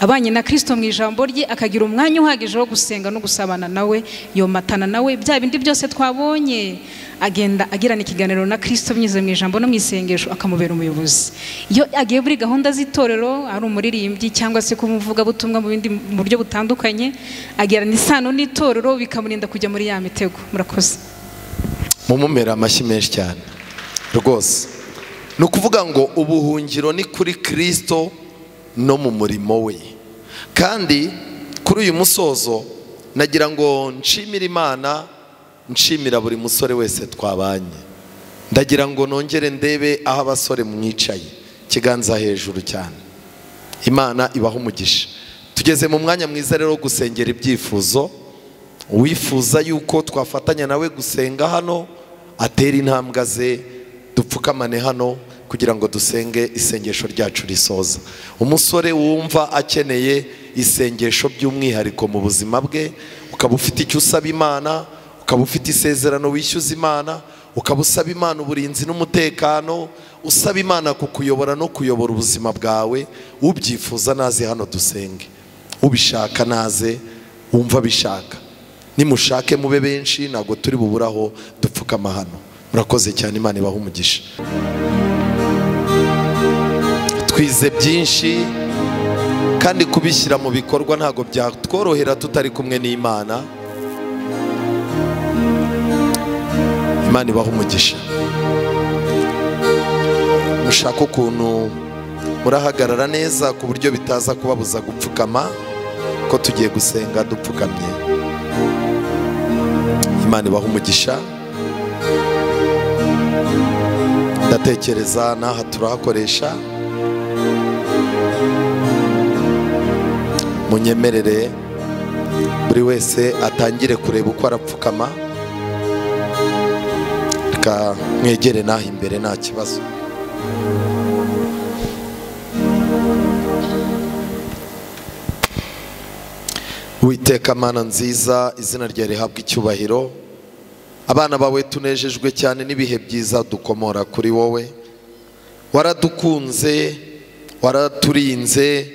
abanye na Kristo mu ijambo rye, akagira umwanya uhagije wo gusenga no gusabana nawe, yomatana nawe, bya bindi byose twabonye, agenda agirana ikiganiro na Kristo binyuze mu ijambo no mu isengesho, akamubera umuyobozi. Iyo agiye muri gahunda z'itorero, ari umuririmbyi cyangwa se kumuvuga butumwa mu bindi mu buryo butandukanye, agirana isano n'itorero, bikamurinda kujya muri ya mitego. Murakoze. Mumumera amashyi menshi cyane rwose. Ni ukuvuga ngo ubuhungiro ni kuri Kristo no mu murimo we. Kandi kuri uyu musozo nagira ngo nshimire Imana, nshimira buri musore wese twabanye. Ndagira ngo nongere ndebe aho abasore mwicaye, kiganza hejuru cyane. Imana ibaha umugisha. Tugeze mu mwanya mwiza rero wo gusengera ibyifuzo. Uwifuza yuko twafatanya nawe gusenga hano atera intambwe ze, dupfukamane hano kugira ngo dusenge isengesho ryacu risoza. Umusore wumva akeneye isengesho by'umwihariko mu buzima bwe, ukaba ufite icyo usaba Imana, ukaba ufite isezerano wishyuza Imana, ukaba usaba Imana uburinzi n'umutekano, usaba Imana kukuyobora no kuyobora ubuzima bwawe, ubyifuza naze hano dusenge. Ubishaka naze, wumva bishaka. Nimushake mube benshi, ntabwo turi buburaho dupfukama hano. Murakoze cyane, Imana ibaha umugisha. Twize byinshi kandi kubishyira mu bikorwa ntabwo byatworohera tutari kumwe n'Imana. Imana ibaha umugisha. Mushaka ukuntu murahagarara neza ku buryo bitaza kubabuza gupfukama, ko tugiye gusenga dupfukamye. Imana ibaha umugisha. Ndatekereza n'aha turahakoresha. Munyemerere buri wese atangire kureba uko arapfukama. Reka mwegere n'aha imbere nta kibazo. Uwiteka Mana nziza, izina ryawe rihabwa icyubahiro. Abana bawe tunejejwe cyane n'ibihe byiza dukomora kuri wowe. Waradukunze, waraturinze.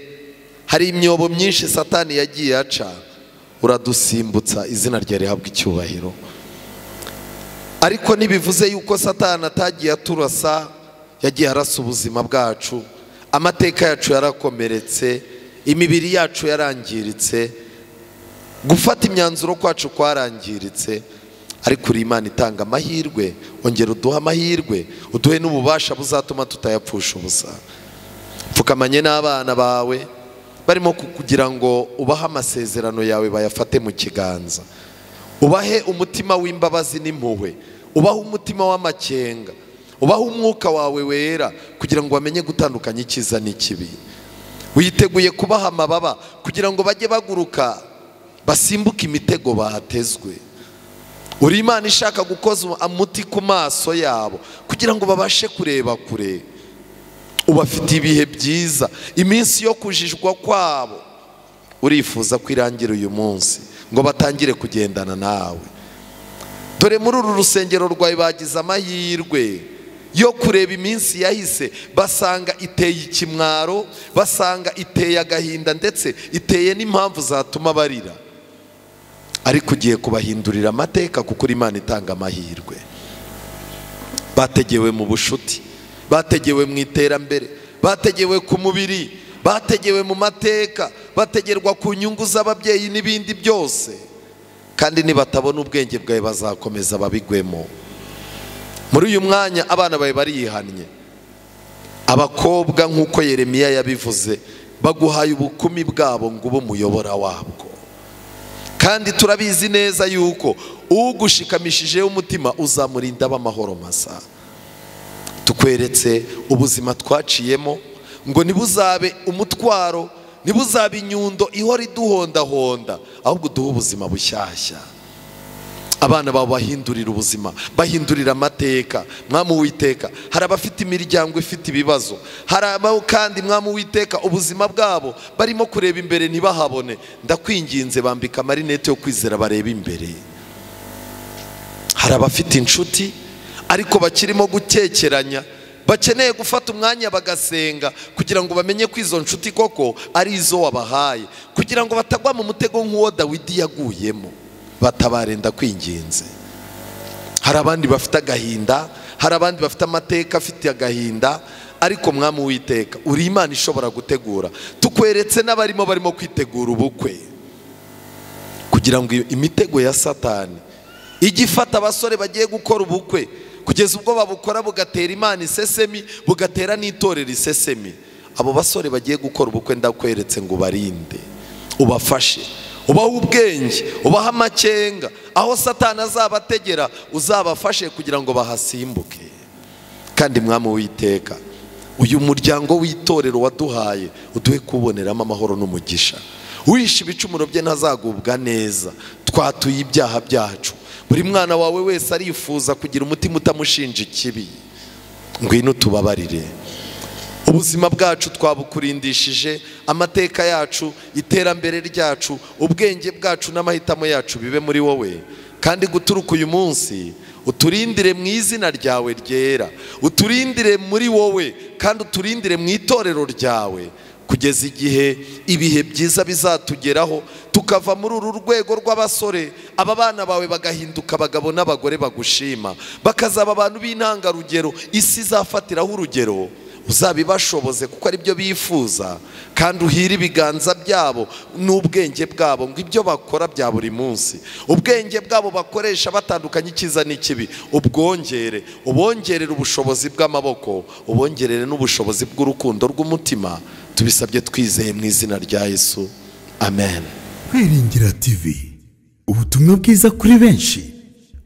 Hari imyobo myinshi Satani yagiye aca, uradusimbutsa, izina ryawe rihabwa icyubahiro. Ariko ntibivuze yuko Satani atagiye aturasa, yagiye arasa ubuzima bwacu. Amateka yacu yarakomeretse, imibiri yacu yarangiritse, gufata imyanzuro kwacu kwarangiritse. Ariko uri Imana itanga amahirwe, ongera uduha amahirwe, uduhe n'ububasha buzatuma tutayapfusha ubusa. Pfukamanye n'abana bawe barimo kugira ngo ubahe amasezerano yawe bayafate mu kiganza. Ubahe umutima w'imbabazi n'impuhwe, ubahe umutima w'amakenga, ubahe umwuka wawe wera kugira ngo bamenye gutandukanya icyiza n'ikibi. Witeguye kubaha amababa kugira ngo bajye baguruka basimbuke imitego bahatezwe. Uri Imana ishaka gukoza umuti ku maso yabo kugira ngo babashe kureba kure. Ubafite ibihe byiza, iminsi yo kujijwa kwabo urifuza kwirangira uyu munsi ngo batangire kugendana nawe. Dore muri uru rusengero rwawe bagize amahirwe yo kureba iminsi yahise, basanga iteye ikimwaro, basanga iteye agahinda, ndetse iteye n'impamvu zatuma barira. Ariko ugiye kubahindurira amateka kuko uri Imana itanga amahirwe. Bategewe mu bushuti, bategewe mu iterambere, bategewe ku mubiri, bategewe mu mateka, bategerwa ku nyungu z'ababyeyi n'ibindi byose. Kandi nibatabona ubwenge bwawe bazakomeza babigwemo. Muri uyu mwanya abana bawe barihannye. Abakobwa nk'uko Yeremiya yabivuze, baguhaye ubukumi bwabo ngo ube umuyobora wabwo. Kandi turabizi neza yuko ugushikamishije umutima uzamurinda b'amahoro masa. Tukweretse ubuzima twaciyemo ngo nibuzabe umutwaro, nibuzabe inyundo ihora iduhondahonda, ahubwo duhe ubuzima bushyashya. Abana babo bahindurira ubuzima, bahindurira amateka. Mwami Uwiteka, hari abafite imiryango ifite ibibazo, hari abo kandi Mwami Uwiteka ubuzima bwabo barimo kureba imbere ntibahabone. Ndakwinginze bambika amarinete yo kwizera bareba imbere. Hari abafite inshuti ariko bakirimo gukekeranya, bakeneye gufata umwanya bagasenga kugira ngo bamenye ko izo nshuti koko ari izo wabahaye, kugira ngo batagwa mu mutego nk'uwo Dawidi yaguyemo. Batabare ndakwinginze. Hari abandi bafite agahinda, hari abandi bafite amateka afite agahinda, ariko Mwami Uwiteka uri Imana ishobora gutegura. Tukweretse n'abarimo kwitegura ubukwe kugira ngo imitego ya Satani ijye ifata abasore bagiye gukora ubukwe, kugeza ubwo babukora bugatera Imana isesemi, bugatera n'itorero isesemi. Abo basore bagiye gukora ubukwe ndakweretse ngo barinde, ubafashe, ubaha ubwenge, ubaha amakenga. Aho Satani azabategera uzabafashe kugira ngo bahasimbuke. Kandi Mwami Uwiteka uyu muryango w'itorero waduhaye uduhe kuboneramo amahoro n'umugisha. Uwishe ibicumuro bye ntazagubwa neza. Twatuye ibyaha byacu. Buri mwana wawe wese arifuza kugira umutima utamushinja ikibi. Ngwino tubabarire. Ubuzima bwacu twabukurindishije, amateka yacu, iterambere ryacu, ubwenge bwacu n'amahitamo yacu bibe muri wowe. Kandi guturuka uyu munsi uturindire mu izina ryawe ryera, uturindire muri wowe kandi uturindire mu itorero ryawe, kugeza igihe ibihe byiza bizatugeraho tukava muri uru rwego rw'abasore, aba bana bawe bagahinduka abagabo n'abagore bagushima, bakazaba abantu b'intangarugero isi izafatiraho urugero. Uzabibashoboze kuko ari byo bifuza, kandi uhire ibiganza byabo n'ubwenge bwabo ngo ibyo bakora bya buri munsi, ubwenge bwabo bakoresha batandukanye icyiza n'ikibi, ubwongere, ubongerere ubushobozi bw'amaboko, ubongerere n'ubushobozi bw'urukundo rw'umutima. Tubisabye twizeye mu izina rya Yesu, amen. Kwiringira TV, ubutumwa bwiza kuri benshi,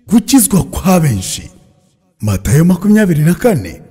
gukizwa kwa benshi. Matayo 24:14.